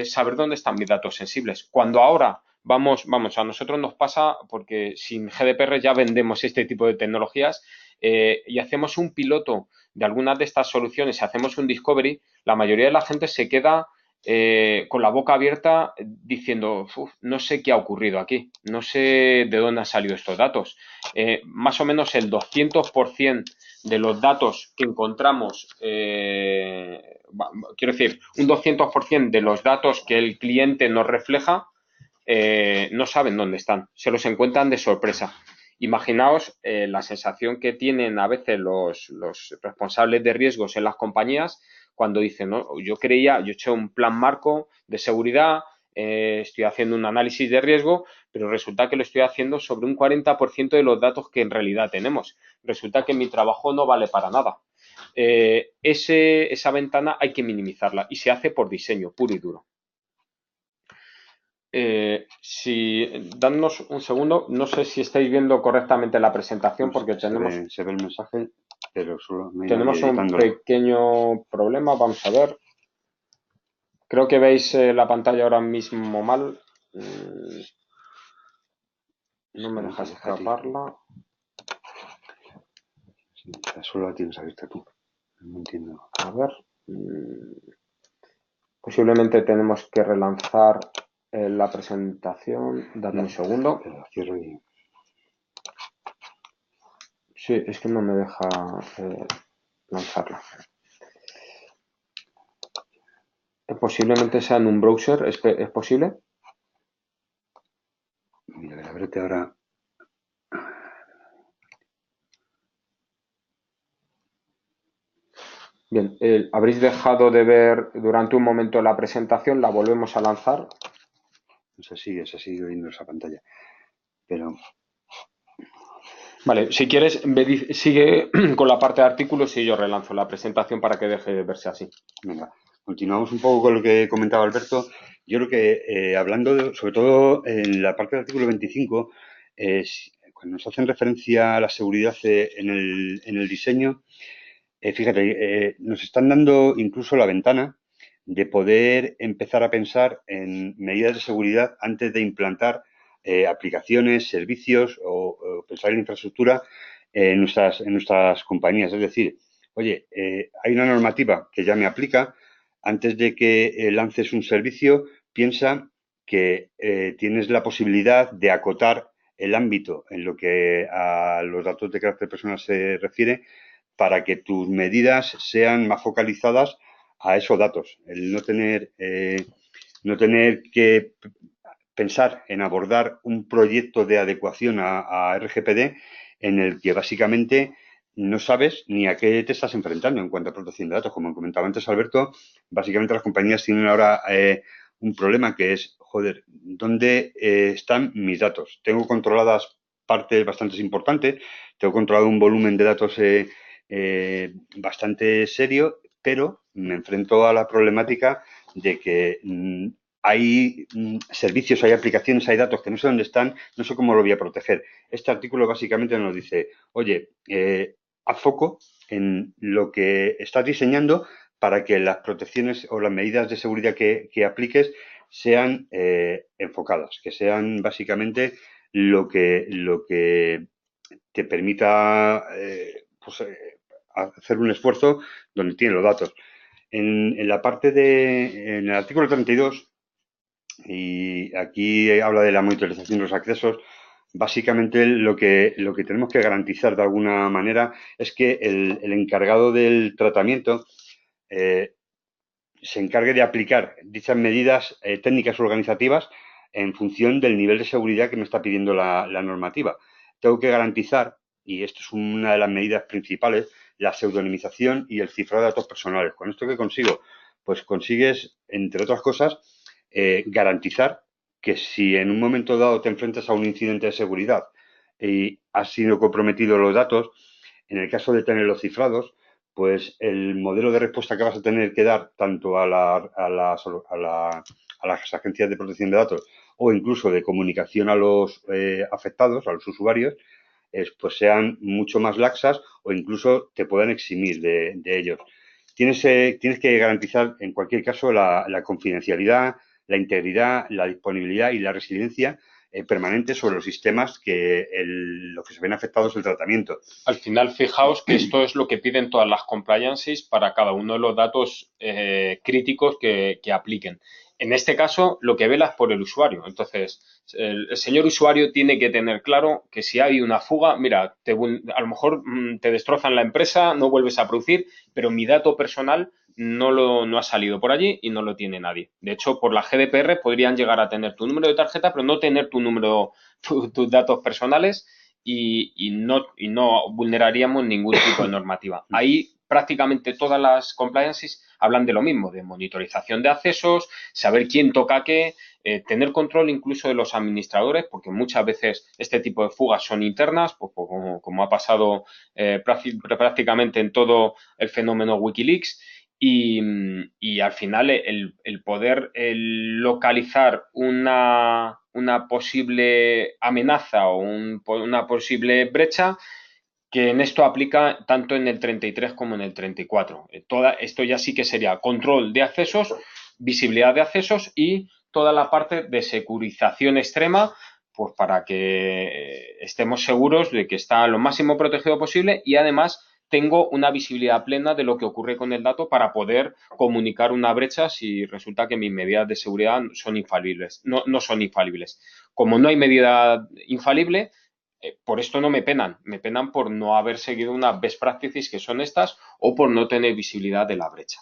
saber dónde están mis datos sensibles. Cuando ahora vamos, a nosotros nos pasa porque sin GDPR ya vendemos este tipo de tecnologías y hacemos un piloto de algunas de estas soluciones, hacemos un discovery, la mayoría de la gente se queda con la boca abierta diciendo, no sé qué ha ocurrido aquí, no sé de dónde han salido estos datos. Más o menos el 200% de los datos que encontramos, quiero decir, un 200% de los datos que el cliente nos refleja, no saben dónde están, se los encuentran de sorpresa. Imaginaos la sensación que tienen a veces los responsables de riesgos en las compañías cuando dicen, no, yo he hecho un plan marco de seguridad, estoy haciendo un análisis de riesgo, pero resulta que lo estoy haciendo sobre un 40% de los datos que en realidad tenemos. Resulta que mi trabajo no vale para nada. Esa ventana hay que minimizarla y se hace por diseño, puro y duro. Dadnos un segundo, no sé si estáis viendo correctamente la presentación porque se ve el mensaje, pero solo no hay tenemos nadie un editándolo. pequeño problema. Vamos a ver. Creo que veis la pantalla ahora mismo mal. No me dejas escaparla. Sí, solo la tienes abierta tú. No entiendo. A ver. Posiblemente tenemos que relanzar la presentación. Dadme un segundo. Pero cierro y... Sí, es que no me deja lanzarla. Posiblemente sea en un browser. ¿Es posible? Mira, ábrete ahora. Bien, habréis dejado de ver durante un momento la presentación, la volvemos a lanzar. Se sigue viendo esa pantalla. Pero... Vale, si quieres, sigue con la parte de artículos y yo relanzo la presentación para que deje de verse así. Venga, continuamos un poco con lo que comentaba Alberto. Yo creo que hablando sobre todo en la parte del artículo 25, cuando nos hacen referencia a la seguridad en el diseño, fíjate, nos están dando incluso la ventana de poder empezar a pensar en medidas de seguridad antes de implantar aplicaciones, servicios o pensar en infraestructura en nuestras compañías. Es decir, oye, hay una normativa que ya me aplica. Antes de que lances un servicio, piensa que tienes la posibilidad de acotar el ámbito en lo que a los datos de carácter personal se refiere para que tus medidas sean más focalizadas a esos datos. El no tener que pensar en abordar un proyecto de adecuación a RGPD en el que básicamente no sabes ni a qué te estás enfrentando en cuanto a protección de datos. Como comentaba antes Alberto, básicamente las compañías tienen ahora un problema que es, joder, ¿dónde están mis datos? Tengo controladas partes bastante importantes, tengo controlado un volumen de datos bastante serio, pero me enfrento a la problemática de que hay servicios, hay aplicaciones, hay datos que no sé dónde están, no sé cómo lo voy a proteger. Este artículo básicamente nos dice, oye, haz foco en lo que estás diseñando para que las protecciones o las medidas de seguridad que apliques sean enfocadas, que sean básicamente lo que te permita hacer un esfuerzo donde tiene los datos. En el artículo 32, y aquí habla de la monitorización de los accesos, Básicamente lo que tenemos que garantizar de alguna manera es que el encargado del tratamiento eh, se encargue de aplicar dichas medidas técnicas organizativas en función del nivel de seguridad que me está pidiendo la normativa. Tengo que garantizar, y esto es una de las medidas principales, la pseudonimización y el cifrado de datos personales. ¿Con esto qué consigo? Pues consigues, entre otras cosas, garantizar que si en un momento dado te enfrentas a un incidente de seguridad y has sido comprometido los datos, en el caso de tenerlos cifrados, pues el modelo de respuesta que vas a tener que dar tanto a las agencias de protección de datos o incluso de comunicación a los afectados, a los usuarios, pues sean mucho más laxas o incluso te puedan eximir de ellos. Tienes que garantizar en cualquier caso la confidencialidad, la integridad, la disponibilidad y la resiliencia permanente sobre los sistemas que los que se ven afectados el tratamiento. Al final, fijaos que esto es lo que piden todas las compliances para cada uno de los datos críticos que apliquen. En este caso, lo que vela es por el usuario. Entonces, el señor usuario tiene que tener claro que si hay una fuga, mira, a lo mejor te destrozan la empresa, no vuelves a producir, pero mi dato personal no ha salido por allí y no lo tiene nadie. De hecho, por la GDPR podrían llegar a tener tu número de tarjeta, pero no tener tus datos personales y no vulneraríamos ningún tipo de normativa. Ahí prácticamente todas las compliances hablan de lo mismo, de monitorización de accesos, saber quién toca qué, tener control incluso de los administradores, porque muchas veces este tipo de fugas son internas, pues, como ha pasado prácticamente en todo el fenómeno Wikileaks. Y al final el poder localizar una posible amenaza o una posible brecha, que en esto aplica tanto en el 33 como en el 34. Esto ya sí que sería control de accesos, visibilidad de accesos y toda la parte de securización extrema, pues para que estemos seguros de que está lo máximo protegido posible y además tengo una visibilidad plena de lo que ocurre con el dato para poder comunicar una brecha si resulta que mis medidas de seguridad son infalibles. No son infalibles. Como no hay medida infalible, por esto no me penan por no haber seguido unas best practices que son estas o por no tener visibilidad de la brecha.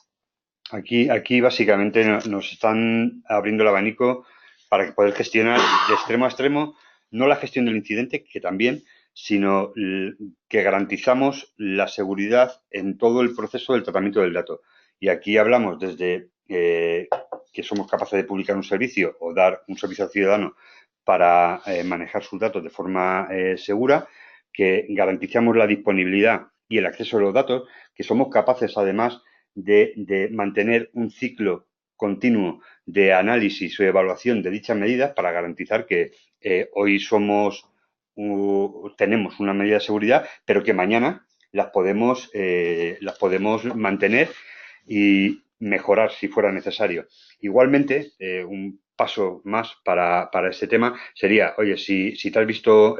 Aquí básicamente nos están abriendo el abanico para poder gestionar de extremo a extremo, no la gestión del incidente, que también, sino que garantizamos la seguridad en todo el proceso del tratamiento del dato. Y aquí hablamos desde que somos capaces de publicar un servicio o dar un servicio al ciudadano para manejar sus datos de forma segura, que garantizamos la disponibilidad y el acceso a los datos, que somos capaces además de mantener un ciclo continuo de análisis o evaluación de dichas medidas para garantizar que hoy tenemos una medida de seguridad, pero que mañana las podemos mantener y mejorar si fuera necesario. Igualmente, un paso más para este tema sería, oye, si te has visto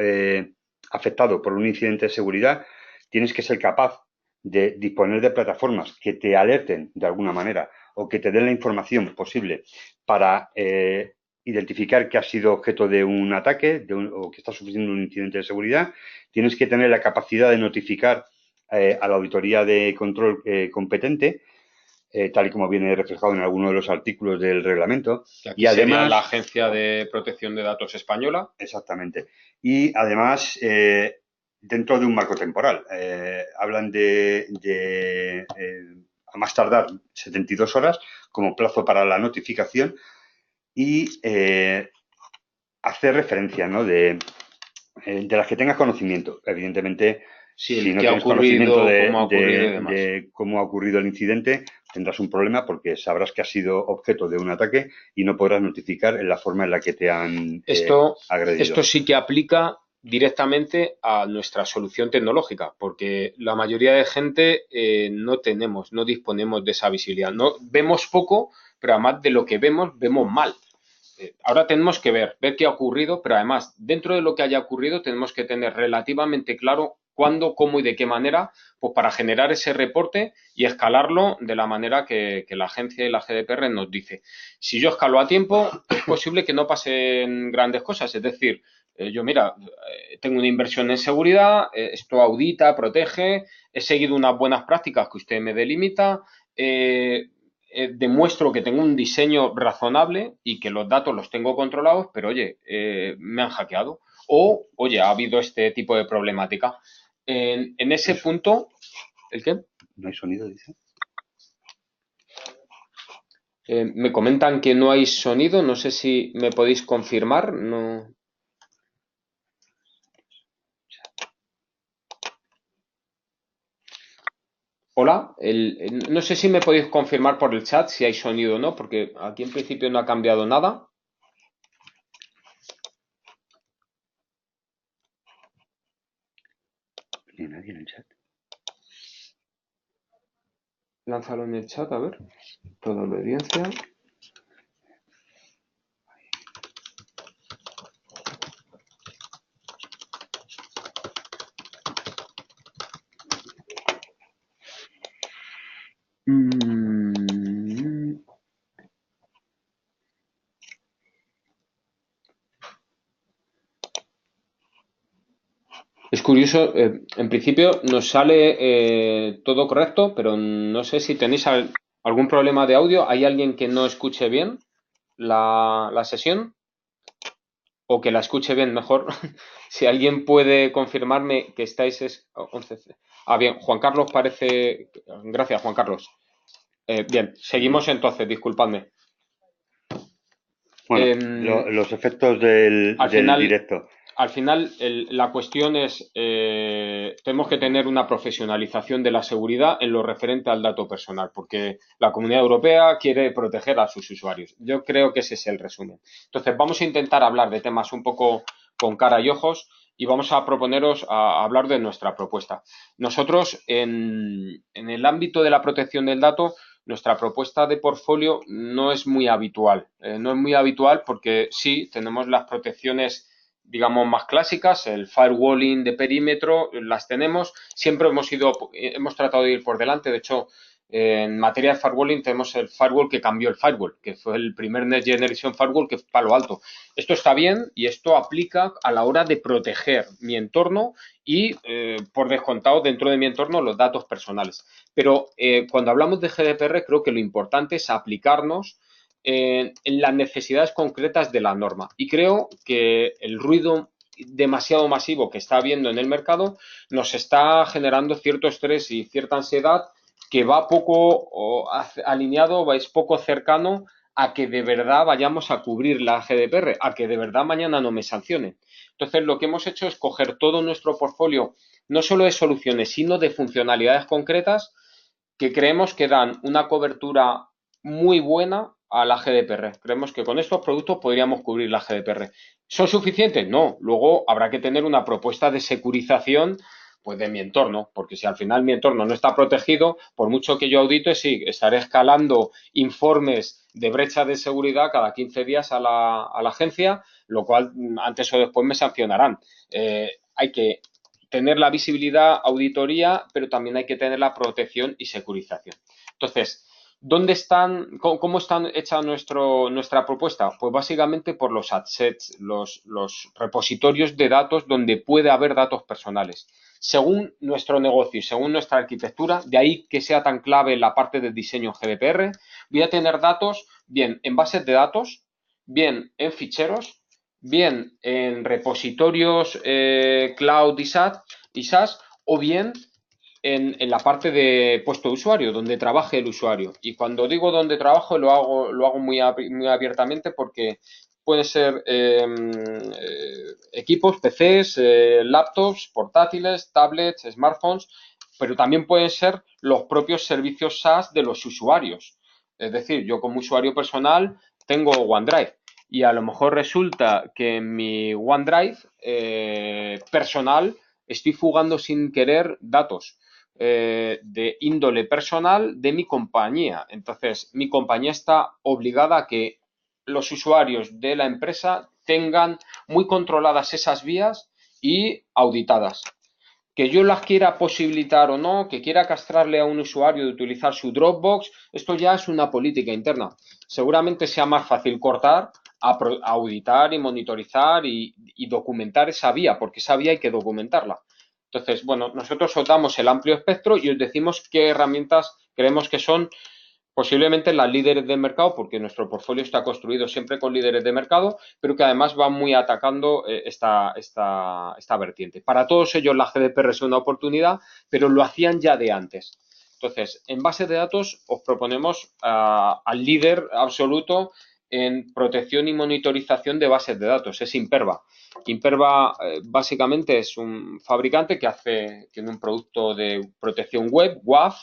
afectado por un incidente de seguridad, tienes que ser capaz de disponer de plataformas que te alerten de alguna manera o que te den la información posible para identificar que has sido objeto de un ataque o que estás sufriendo un incidente de seguridad. Tienes que tener la capacidad de notificar a la auditoría de control competente, tal y como viene reflejado en alguno de los artículos del reglamento. Que aquí sería la Agencia de Protección de Datos Española. Exactamente. Y además, dentro de un marco temporal. Hablan de a más tardar 72 horas como plazo para la notificación y hacer referencia, ¿no? de las que tengas conocimiento. Evidentemente, sí, si no tienes conocimiento de cómo ha ocurrido el incidente, tendrás un problema porque sabrás que has sido objeto de un ataque y no podrás notificar en la forma en la que te han agredido. Esto sí que aplica directamente a nuestra solución tecnológica, porque la mayoría de gente no disponemos de esa visibilidad. No, vemos poco, pero además de lo que vemos mal. Ahora tenemos que ver qué ha ocurrido, pero además, dentro de lo que haya ocurrido, tenemos que tener relativamente claro cuándo, cómo y de qué manera, pues para generar ese reporte y escalarlo de la manera que la agencia y la GDPR nos dice. Si yo escalo a tiempo, posible que no pasen grandes cosas. Es decir, yo, mira, tengo una inversión en seguridad, esto audita, protege, he seguido unas buenas prácticas que usted me delimita, demuestro que tengo un diseño razonable y que los datos los tengo controlados, pero oye, me han hackeado. O, oye, ha habido este tipo de problemática. En ese punto, ¿el qué? ¿No hay sonido, dice? Me comentan que no hay sonido, no sé si me podéis confirmar. No. Hola, no sé si me podéis confirmar por el chat si hay sonido o no, porque aquí en principio no ha cambiado nada. ¿No hay nadie en el chat? Lánzalo en el chat, a ver. Toda la audiencia. Es curioso, en principio nos sale todo correcto, pero no sé si tenéis algún problema de audio. ¿Hay alguien que no escuche bien la sesión? O que la escuche bien mejor. Si alguien puede confirmarme que estáis 11. Bien, Juan Carlos parece. Gracias, Juan Carlos. Bien, seguimos entonces, disculpadme. Bueno, los efectos del final, directo. Al final, la cuestión es, tenemos que tener una profesionalización de la seguridad en lo referente al dato personal, porque la Comunidad Europea quiere proteger a sus usuarios. Yo creo que ese es el resumen. Entonces, vamos a intentar hablar de temas un poco con cara y ojos y vamos a proponeros a hablar de nuestra propuesta. Nosotros, en el ámbito de la protección del dato, nuestra propuesta de portfolio no es muy habitual. No es muy habitual porque sí, tenemos las protecciones, digamos, más clásicas, el firewalling de perímetro, las tenemos. Siempre hemos tratado de ir por delante. De hecho, en materia de firewalling tenemos el firewall que cambió el firewall, que fue el primer Next Generation Firewall, que fue Palo Alto. Esto está bien y esto aplica a la hora de proteger mi entorno y, por descontado, dentro de mi entorno, los datos personales. Pero cuando hablamos de GDPR, creo que lo importante es aplicarnos en las necesidades concretas de la norma. Y creo que el ruido demasiado masivo que está habiendo en el mercado nos está generando cierto estrés y cierta ansiedad que va poco alineado, es poco cercano a que de verdad vayamos a cubrir la GDPR, a que de verdad mañana no me sancionen. Entonces, lo que hemos hecho es coger todo nuestro portfolio, no solo de soluciones, sino de funcionalidades concretas que creemos que dan una cobertura muy buena a la GDPR. Creemos que con estos productos podríamos cubrir la GDPR. ¿Son suficientes? No. Luego habrá que tener una propuesta de securización, pues, de mi entorno, porque si al final mi entorno no está protegido, por mucho que yo audite, sí, estaré escalando informes de brecha de seguridad cada 15 días a la agencia, lo cual antes o después me sancionarán. Hay que tener la visibilidad, auditoría, pero también hay que tener la protección y securización. Entonces, ¿cómo están hecha nuestra propuesta? Pues básicamente por los assets, los repositorios de datos donde puede haber datos personales. Según nuestro negocio y según nuestra arquitectura, de ahí que sea tan clave la parte de diseño GDPR, voy a tener datos bien en bases de datos, bien en ficheros, bien en repositorios cloud y SaaS, o bien en la parte de puesto de usuario, donde trabaje el usuario. Y cuando digo donde trabajo, lo hago muy abiertamente porque pueden ser equipos, PCs, laptops, portátiles, tablets, smartphones, pero también pueden ser los propios servicios SaaS de los usuarios. Es decir, yo como usuario personal tengo OneDrive y a lo mejor resulta que en mi OneDrive personal estoy fugando sin querer datos de índole personal de mi compañía. Entonces, mi compañía está obligada a que los usuarios de la empresa tengan muy controladas esas vías y auditadas. Que yo las quiera posibilitar o no, que quiera castrarle a un usuario de utilizar su Dropbox, esto ya es una política interna. Seguramente sea más fácil cortar a auditar y monitorizar y documentar esa vía, porque esa vía hay que documentarla. Entonces, bueno, nosotros os damos el amplio espectro y os decimos qué herramientas creemos que son posiblemente las líderes del mercado, porque nuestro portfolio está construido siempre con líderes de mercado, pero que además van muy atacando esta vertiente. Para todos ellos la GDPR es una oportunidad, pero lo hacían ya de antes. Entonces, en base de datos os proponemos al líder absoluto en protección y monitorización de bases de datos, es Imperva. Imperva básicamente es un fabricante que tiene un producto de protección web, WAF,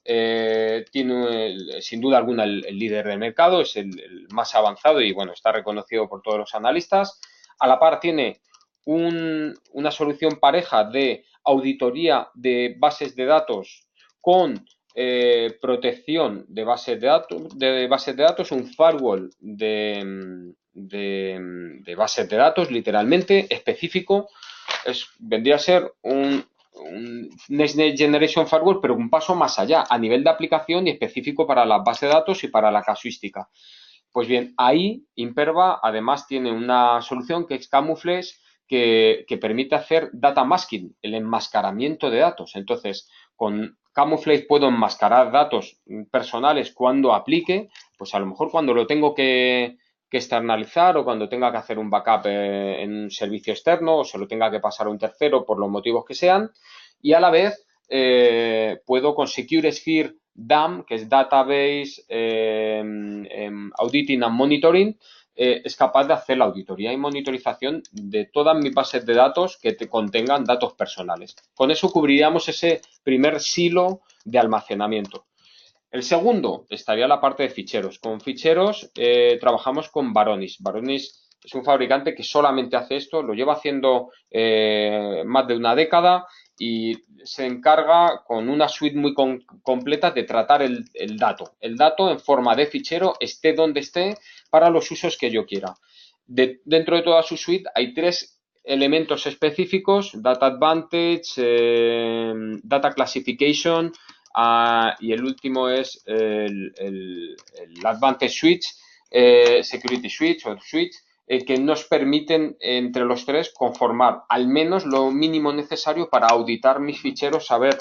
tiene sin duda alguna el líder de mercado, es el más avanzado y bueno, está reconocido por todos los analistas. A la par tiene una solución pareja de auditoría de bases de datos con protección de bases de datos, un firewall de bases de datos, literalmente, específico. Vendría a ser un Next Generation Firewall, pero un paso más allá, a nivel de aplicación y específico para la base de datos y para la casuística. Pues bien, ahí Imperva además tiene una solución que es Camouflage, que permite hacer data masking, el enmascaramiento de datos. Entonces, con Camouflage puedo enmascarar datos personales cuando aplique, pues a lo mejor cuando lo tengo que externalizar o cuando tenga que hacer un backup en un servicio externo o se lo tenga que pasar a un tercero por los motivos que sean. Y a la vez puedo con SecureSphere DAM, que es Database Auditing and Monitoring, es capaz de hacer la auditoría y monitorización de todas mis bases de datos que contengan datos personales. Con eso cubriríamos ese primer silo de almacenamiento. El segundo estaría la parte de ficheros. Con ficheros trabajamos con Varonis. Varonis es un fabricante que solamente hace esto, lo lleva haciendo más de una década y se encarga con una suite muy completa de tratar el dato. El dato en forma de fichero, esté donde esté, para los usos que yo quiera. Dentro de toda su suite hay 3 elementos específicos: Data Advantage, Data Classification, y el último es el Advantage Switch, Security Switch o Switch, que nos permiten entre los 3 conformar al menos lo mínimo necesario para auditar mis ficheros, saber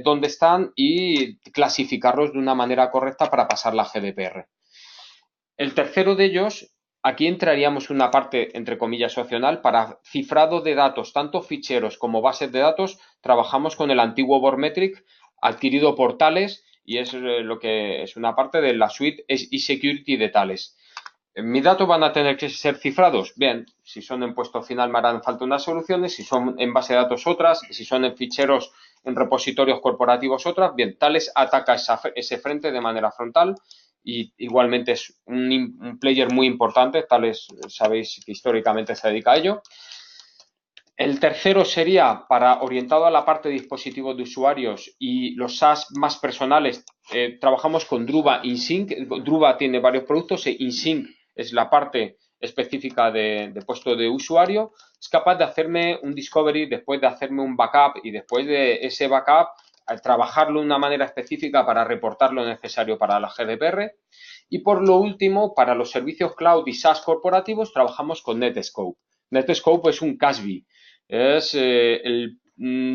dónde están y clasificarlos de una manera correcta para pasar la GDPR. El tercero de ellos, aquí entraríamos una parte, entre comillas, opcional. Para cifrado de datos, tanto ficheros como bases de datos, trabajamos con el antiguo Vormetric, adquirido por Thales, y es lo que es una parte de la suite eSecurity de Thales. ¿Mis datos van a tener que ser cifrados? Bien, si son en puesto final me harán falta unas soluciones, si son en base de datos otras, si son en ficheros en repositorios corporativos otras. Bien, Thales ataca ese frente de manera frontal y igualmente es un player muy importante. Thales, sabéis que históricamente se dedica a ello. El tercero sería orientado a la parte de dispositivos de usuarios y los SaaS más personales. Trabajamos con Druva InSync. Druva tiene varios productos e InSync es la parte específica de puesto de usuario. Es capaz de hacerme un discovery, después de hacerme un backup y después de ese backup trabajarlo de una manera específica para reportar lo necesario para la GDPR. Y por lo último, para los servicios cloud y SaaS corporativos trabajamos con Netscope. Netscope es un CASB. Es el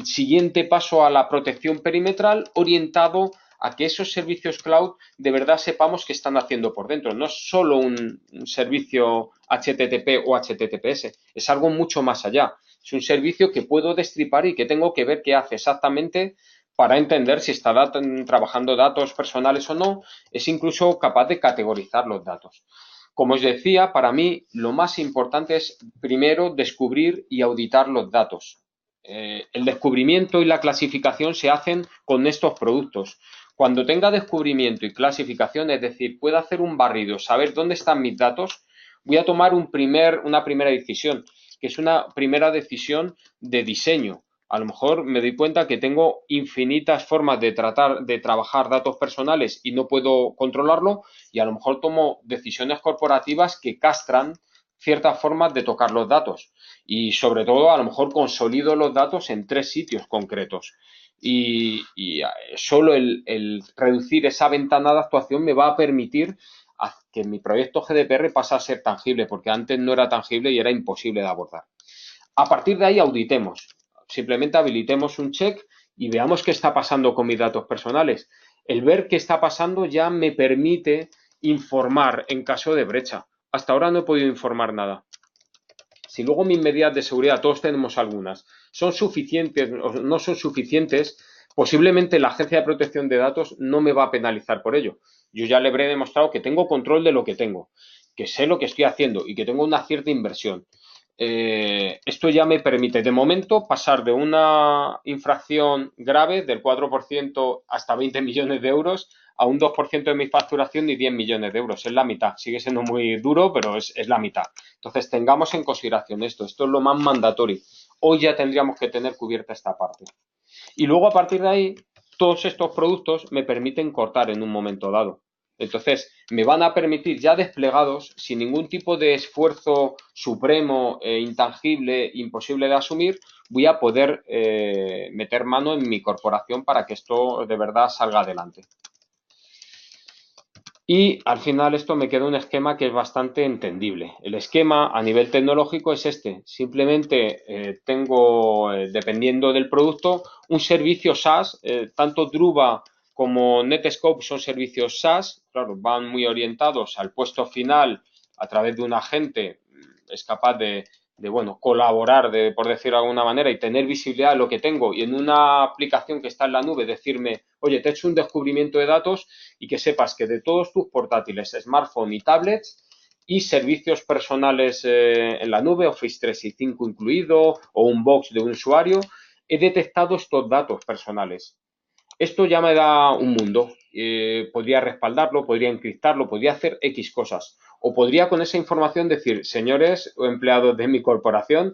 siguiente paso a la protección perimetral orientado a que esos servicios cloud de verdad sepamos qué están haciendo por dentro. No es solo un servicio HTTP o HTTPS, es algo mucho más allá. Es un servicio que puedo destripar y que tengo que ver qué hace exactamente para entender si está trabajando datos personales o no. Es incluso capaz de categorizar los datos. Como os decía, para mí lo más importante es primero descubrir y auditar los datos. El descubrimiento y la clasificación se hacen con estos productos. Cuando tenga descubrimiento y clasificación, es decir, pueda hacer un barrido, saber dónde están mis datos, voy a tomar una primera decisión, que es una primera decisión de diseño. A lo mejor me doy cuenta que tengo infinitas formas de trabajar datos personales y no puedo controlarlo, y a lo mejor tomo decisiones corporativas que castran ciertas formas de tocar los datos. Y sobre todo, a lo mejor consolido los datos en 3 sitios concretos. Y solo el reducir esa ventana de actuación me va a permitir a que mi proyecto GDPR pasa a ser tangible, porque antes no era tangible y era imposible de abordar. A partir de ahí auditemos, simplemente habilitemos un check y veamos qué está pasando con mis datos personales. El ver qué está pasando ya me permite informar en caso de brecha. Hasta ahora no he podido informar nada. Si luego mis medidas de seguridad, todos tenemos algunas, son suficientes o no son suficientes, posiblemente la Agencia de Protección de Datos no me va a penalizar por ello. Yo ya le habré demostrado que tengo control de lo que tengo, que sé lo que estoy haciendo y que tengo una cierta inversión. Esto ya me permite, de momento, pasar de una infracción grave del 4% hasta 20 millones de euros a un 2% de mi facturación y 10 millones de euros. Es la mitad. Sigue siendo muy duro, pero es la mitad. Entonces, tengamos en consideración esto. Esto es lo más mandatorio. Hoy ya tendríamos que tener cubierta esta parte. Y luego, a partir de ahí, todos estos productos me permiten cortar en un momento dado. Entonces, me van a permitir ya desplegados, sin ningún tipo de esfuerzo supremo, intangible, imposible de asumir, voy a poder meter mano en mi corporación para que esto de verdad salga adelante. Y al final esto me queda un esquema que es bastante entendible. El esquema a nivel tecnológico es este. Simplemente tengo, dependiendo del producto, un servicio SaaS. Tanto Druva como Netscope son servicios SaaS. Claro, van muy orientados al puesto final a través de un agente. Es capaz de colaborar, por decirlo de alguna manera, y tener visibilidad de lo que tengo, y en una aplicación que está en la nube decirme, oye, te he hecho un descubrimiento de datos, y que sepas que de todos tus portátiles, smartphone y tablets y servicios personales en la nube, Office 365 incluido, o un box de un usuario, he detectado estos datos personales. Esto ya me da un mundo. Podría respaldarlo, podría encriptarlo, podría hacer X cosas. O podría con esa información decir, señores o empleados de mi corporación,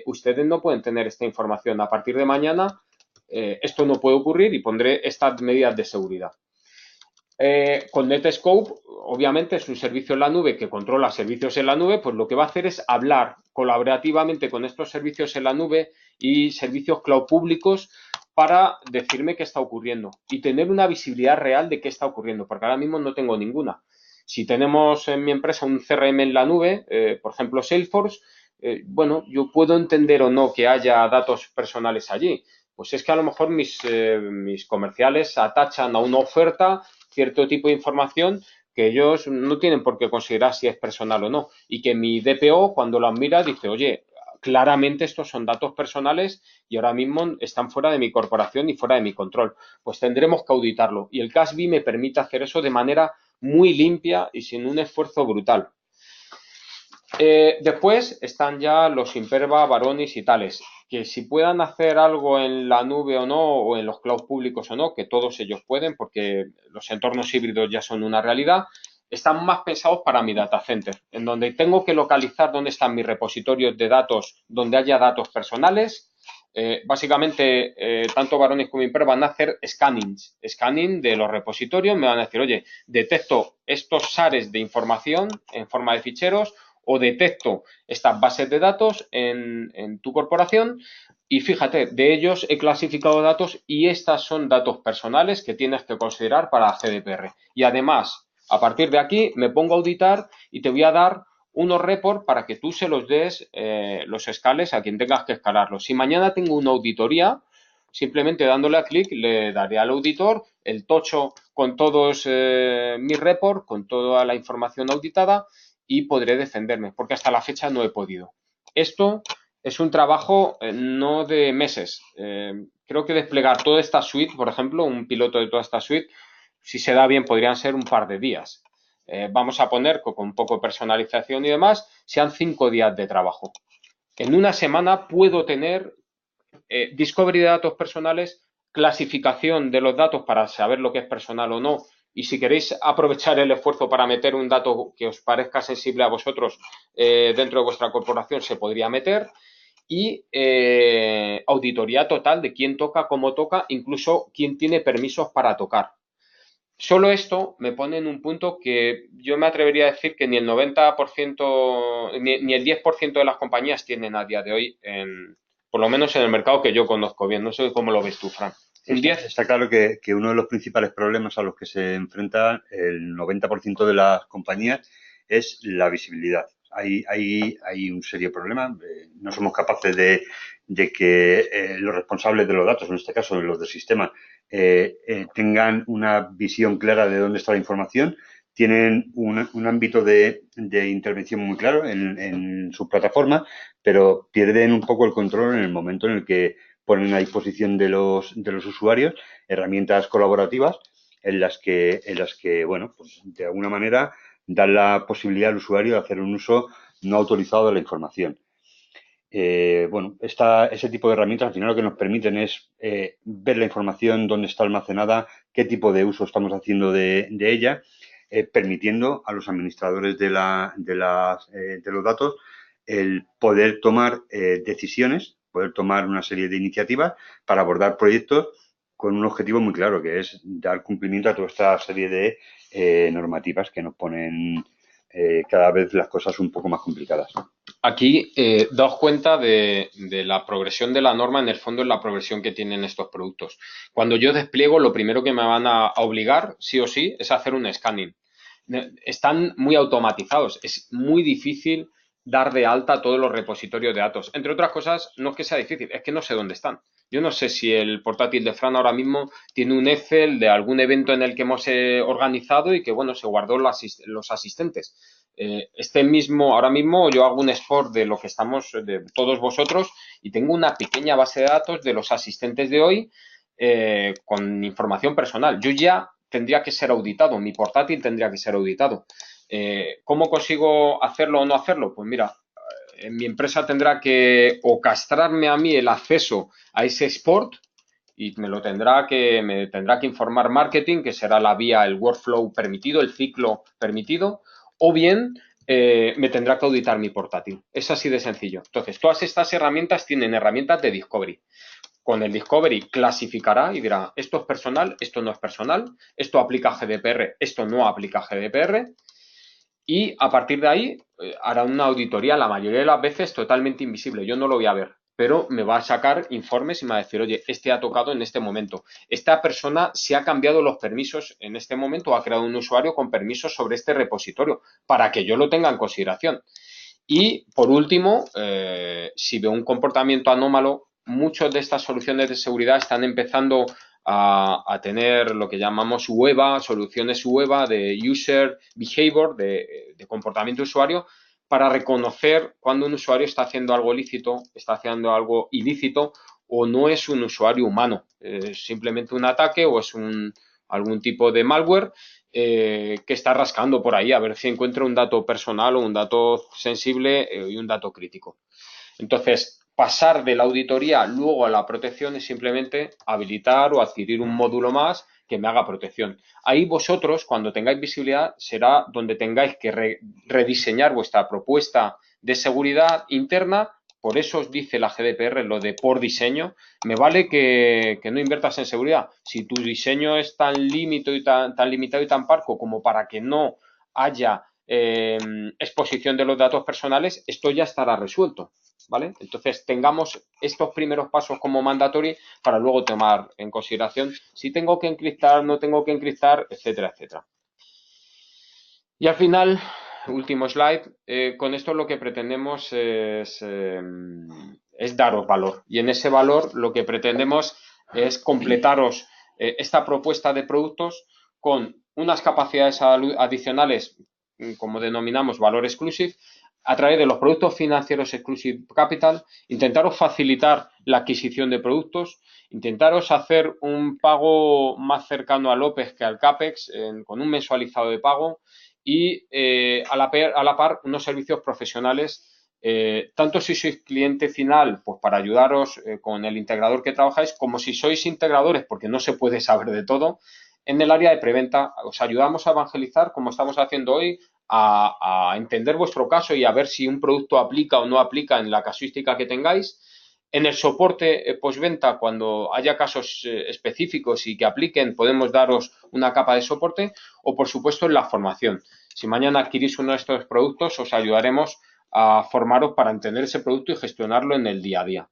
ustedes no pueden tener esta información. A partir de mañana esto no puede ocurrir y pondré estas medidas de seguridad. Con Netscope, obviamente, es un servicio en la nube que controla servicios en la nube, pues lo que va a hacer es hablar colaborativamente con estos servicios en la nube y servicios cloud públicos para decirme qué está ocurriendo y tener una visibilidad real de qué está ocurriendo, porque ahora mismo no tengo ninguna. Si tenemos en mi empresa un CRM en la nube, por ejemplo Salesforce, bueno, yo puedo entender o no que haya datos personales allí. Pues es que a lo mejor mis comerciales atachan a una oferta cierto tipo de información que ellos no tienen por qué considerar si es personal o no. Y que mi DPO, cuando lo mira, dice, oye, claramente estos son datos personales y ahora mismo están fuera de mi corporación y fuera de mi control. Pues tendremos que auditarlo. Y el CASB me permite hacer eso de manera muy limpia y sin un esfuerzo brutal. Después están ya los Imperva, Varonis y tales, que si puedan hacer algo en la nube o no, o en los clouds públicos o no, que todos ellos pueden, porque los entornos híbridos ya son una realidad, están más pensados para mi data center, en donde tengo que localizar dónde están mis repositorios de datos, donde haya datos personales. Básicamente, tanto Varonis como Imperva van a hacer scanning de los repositorios, me van a decir, oye, detecto estos SARs de información en forma de ficheros, o detecto estas bases de datos en tu corporación y fíjate, de ellos he clasificado datos y estas son datos personales que tienes que considerar para GDPR. Y además, a partir de aquí me pongo a auditar y te voy a dar unos reports para que tú se los des, los escales a quien tengas que escalarlos. Si mañana tengo una auditoría, simplemente dándole a clic le daré al auditor el tocho con todos mis reports, con toda la información auditada y podré defenderme, porque hasta la fecha no he podido. Esto es un trabajo no de meses. Creo que desplegar toda esta suite, por ejemplo, un piloto de toda esta suite, si se da bien, podrían ser un par de días. Vamos a poner con un poco de personalización y demás, sean 5 días de trabajo. En una semana puedo tener discovery de datos personales, clasificación de los datos para saber lo que es personal o no, y si queréis aprovechar el esfuerzo para meter un dato que os parezca sensible a vosotros dentro de vuestra corporación, se podría meter. Y auditoría total de quién toca, cómo toca, incluso quién tiene permisos para tocar. Solo esto me pone en un punto que yo me atrevería a decir que ni el 90%, ni el 10% de las compañías tienen a día de hoy, por lo menos en el mercado que yo conozco bien. No sé cómo lo ves tú, Fran. Un 10. Está claro que uno de los principales problemas a los que se enfrentan el 90% de las compañías es la visibilidad. Hay un serio problema. No somos capaces de que los responsables de los datos, en este caso los del sistema, tengan una visión clara de dónde está la información. Tienen un ámbito de intervención muy claro en su plataforma, pero pierden un poco el control en el momento en el que ponen a disposición de los usuarios herramientas colaborativas en las que, bueno, pues de alguna manera dan la posibilidad al usuario de hacer un uso no autorizado de la información. Bueno, ese tipo de herramientas al final lo que nos permiten es ver la información, dónde está almacenada, qué tipo de uso estamos haciendo de ella, permitiendo a los administradores de los datos el poder tomar decisiones, poder tomar una serie de iniciativas para abordar proyectos con un objetivo muy claro, que es dar cumplimiento a toda esta serie de normativas que nos ponen cada vez las cosas un poco más complicadas. Aquí daos cuenta de la progresión de la norma, en el fondo es la progresión que tienen estos productos. Cuando yo despliego, lo primero que me van a obligar, sí o sí, es hacer un scanning. Están muy automatizados, es muy difícil dar de alta todos los repositorios de datos. Entre otras cosas, no es que sea difícil, es que no sé dónde están. Yo no sé si el portátil de Fran ahora mismo tiene un Excel de algún evento en el que hemos organizado y que, bueno, se guardó los asistentes. Ahora mismo yo hago un export de lo que estamos, de todos vosotros, y tengo una pequeña base de datos de los asistentes de hoy con información personal. Yo ya tendría que ser auditado, mi portátil tendría que ser auditado. ¿Cómo consigo hacerlo o no hacerlo? Pues mira, mi empresa tendrá que o castrarme a mí el acceso a ese export y me tendrá que informar marketing, que será la vía, el workflow permitido, el ciclo permitido, o bien me tendrá que auditar mi portátil. Es así de sencillo. Entonces, todas estas herramientas tienen herramientas de discovery. Con el discovery clasificará y dirá, esto es personal, esto no es personal, esto aplica GDPR, esto no aplica GDPR, y a partir de ahí hará una auditoría la mayoría de las veces totalmente invisible. Yo no lo voy a ver, pero me va a sacar informes y me va a decir, oye, este ha tocado en este momento. Esta persona se ha cambiado los permisos en este momento o ha creado un usuario con permisos sobre este repositorio para que yo lo tenga en consideración. Y por último, si veo un comportamiento anómalo, muchas de estas soluciones de seguridad están empezando a tener lo que llamamos UEBA, soluciones UEBA de User Behavior, de comportamiento de usuario, para reconocer cuando un usuario está haciendo algo lícito, está haciendo algo ilícito o no es un usuario humano, es simplemente un ataque o es algún tipo de malware que está rascando por ahí a ver si encuentra un dato personal o un dato sensible y un dato crítico. Entonces, pasar de la auditoría luego a la protección es simplemente habilitar o adquirir un módulo más que me haga protección. Ahí vosotros, cuando tengáis visibilidad, será donde tengáis que rediseñar vuestra propuesta de seguridad interna. Por eso os dice la GDPR lo de por diseño. Me vale que no inviertas en seguridad. Si tu diseño es tan limitado y tan parco como para que no haya exposición de los datos personales, esto ya estará resuelto. ¿Vale? Entonces, tengamos estos primeros pasos como mandatory para luego tomar en consideración si tengo que encriptar, no tengo que encriptar, etcétera, etcétera. Y al final, último slide, con esto lo que pretendemos es daros valor. Y en ese valor lo que pretendemos es completaros esta propuesta de productos con unas capacidades adicionales, como denominamos valor exclusive, a través de los productos financieros Exclusive Capital, intentaros facilitar la adquisición de productos, intentaros hacer un pago más cercano al OPEX que al CAPEX, con un mensualizado de pago y a la par unos servicios profesionales, tanto si sois cliente final, pues para ayudaros con el integrador que trabajáis, como si sois integradores, porque no se puede saber de todo, en el área de preventa. Os ayudamos a evangelizar, como estamos haciendo hoy, a entender vuestro caso y a ver si un producto aplica o no aplica en la casuística que tengáis. En el soporte postventa, cuando haya casos específicos y que apliquen, podemos daros una capa de soporte, o por supuesto en la formación. Si mañana adquirís uno de estos productos, os ayudaremos a formaros para entender ese producto y gestionarlo en el día a día.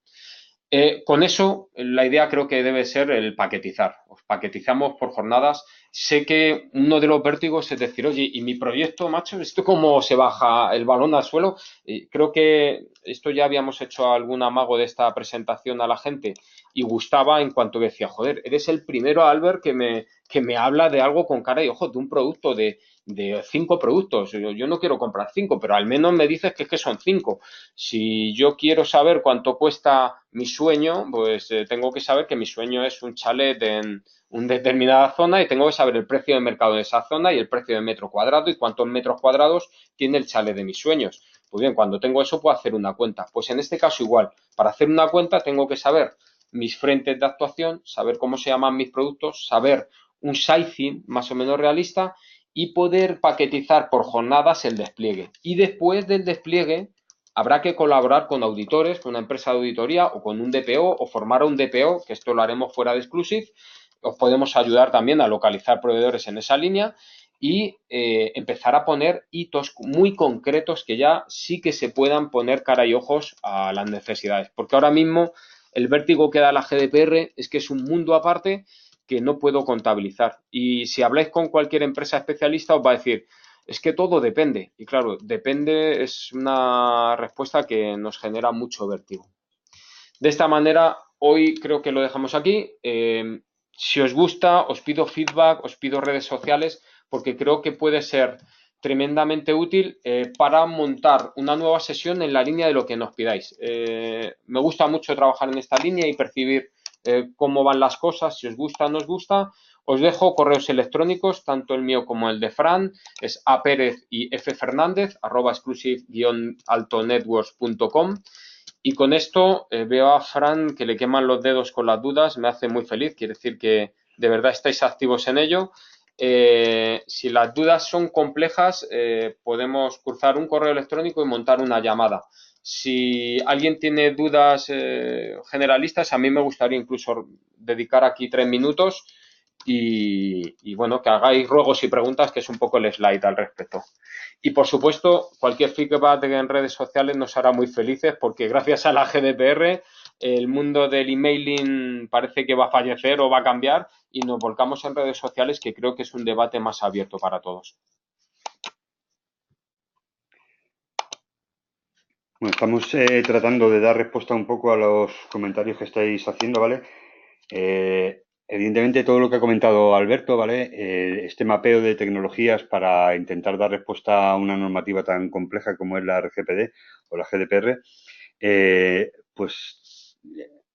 Con eso, la idea creo que debe ser el paquetizar. Os paquetizamos por jornadas. Sé que uno de los vértigos es decir, oye, ¿y mi proyecto, macho? ¿Esto cómo se baja el balón al suelo? Creo que esto ya habíamos hecho algún amago de esta presentación a la gente y gustaba en cuanto decía, joder, eres el primero, Albert, que me habla de algo con cara y ojos, de un producto, de 5 productos. Yo no quiero comprar 5, pero al menos me dices que es que son 5. Si yo quiero saber cuánto cuesta mi sueño, pues tengo que saber que mi sueño es un chalet en una determinada zona y tengo que saber el precio de mercado de esa zona y el precio de metro cuadrado y cuántos metros cuadrados tiene el chalet de mis sueños. Pues bien, cuando tengo eso puedo hacer una cuenta. Pues en este caso igual, para hacer una cuenta tengo que saber mis frentes de actuación, saber cómo se llaman mis productos, saber un sizing más o menos realista y poder paquetizar por jornadas el despliegue. Y después del despliegue habrá que colaborar con auditores, con una empresa de auditoría o con un DPO o formar un DPO, que esto lo haremos fuera de Exclusive. Os podemos ayudar también a localizar proveedores en esa línea y empezar a poner hitos muy concretos que ya sí que se puedan poner cara y ojos a las necesidades. Porque ahora mismo el vértigo que da la GDPR es que es un mundo aparte que no puedo contabilizar. Y si habláis con cualquier empresa especialista os va a decir, es que todo depende. Y claro, depende es una respuesta que nos genera mucho vértigo. De esta manera, hoy creo que lo dejamos aquí. Si os gusta, os pido feedback, os pido redes sociales, porque creo que puede ser tremendamente útil para montar una nueva sesión en la línea de lo que nos pidáis. Me gusta mucho trabajar en esta línea y percibir cómo van las cosas, si os gusta o no os gusta. Os dejo correos electrónicos, tanto el mío como el de Fran, es aperez y ffernandez, @exclusive-altonetworks.com. Y con esto veo a Fran que le queman los dedos con las dudas, me hace muy feliz, quiere decir que de verdad estáis activos en ello. Si las dudas son complejas, podemos cruzar un correo electrónico y montar una llamada. Si alguien tiene dudas generalistas, a mí me gustaría incluso dedicar aquí 3 minutos y bueno, que hagáis ruegos y preguntas, que es un poco el slide al respecto. Y por supuesto, cualquier feedback en redes sociales nos hará muy felices porque gracias a la GDPR el mundo del emailing parece que va a fallecer o va a cambiar y nos volcamos en redes sociales, que creo que es un debate más abierto para todos. Bueno, estamos tratando de dar respuesta un poco a los comentarios que estáis haciendo, ¿vale? Evidentemente todo lo que ha comentado Alberto, ¿vale? Este mapeo de tecnologías para intentar dar respuesta a una normativa tan compleja como es la RGPD o la GDPR, pues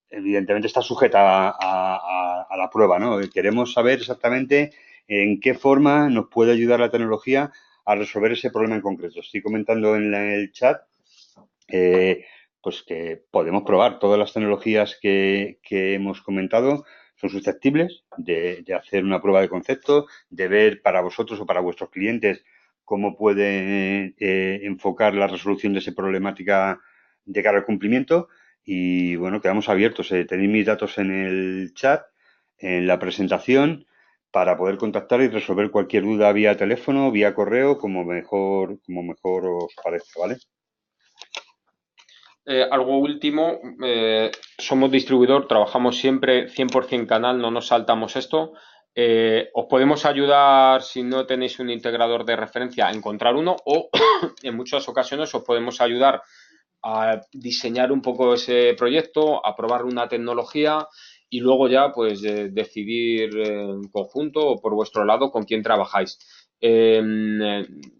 evidentemente está sujeta a la prueba, ¿no? Queremos saber exactamente en qué forma nos puede ayudar la tecnología a resolver ese problema en concreto. Estoy comentando en el chat pues que podemos probar todas las tecnologías que hemos comentado, son susceptibles de hacer una prueba de concepto, de ver para vosotros o para vuestros clientes cómo pueden enfocar la resolución de esa problemática de cara al cumplimiento. Y bueno, quedamos abiertos. Tenéis mis datos en el chat, en la presentación, para poder contactar y resolver cualquier duda vía teléfono, vía correo, como mejor os parezca, ¿vale? Algo último, somos distribuidor, trabajamos siempre 100% canal, no nos saltamos esto. Os podemos ayudar si no tenéis un integrador de referencia a encontrar uno o en muchas ocasiones os podemos ayudar a diseñar un poco ese proyecto, a probar una tecnología y luego ya pues decidir en conjunto o por vuestro lado con quién trabajáis.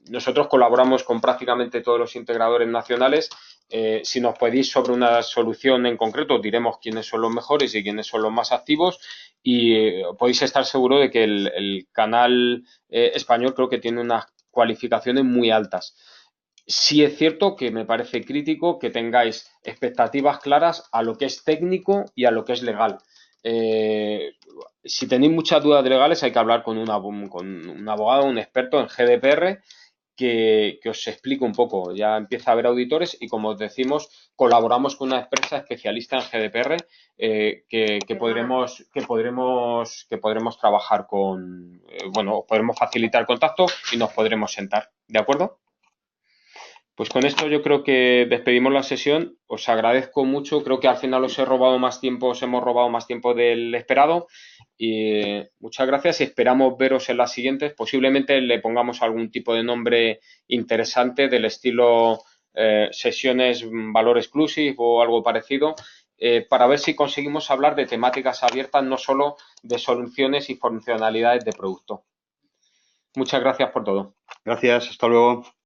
Nosotros colaboramos con prácticamente todos los integradores nacionales. Si nos pedís sobre una solución en concreto, diremos quiénes son los mejores y quiénes son los más activos y podéis estar seguro de que el canal español creo que tiene unas cualificaciones muy altas. Sí es cierto que me parece crítico que tengáis expectativas claras a lo que es técnico y a lo que es legal. Si tenéis muchas dudas de legales hay que hablar con un abogado, un experto en GDPR que os explique un poco. Ya empieza a haber auditores y, como os decimos, colaboramos con una empresa especialista en GDPR que podremos trabajar os podremos facilitar el contacto y nos podremos sentar. ¿De acuerdo? Pues con esto yo creo que despedimos la sesión. Os agradezco mucho. Creo que al final os hemos robado más tiempo del esperado. Y muchas gracias y esperamos veros en las siguientes. Posiblemente le pongamos algún tipo de nombre interesante del estilo sesiones valor exclusive o algo parecido, para ver si conseguimos hablar de temáticas abiertas, no solo de soluciones y funcionalidades de producto. Muchas gracias por todo. Gracias, hasta luego.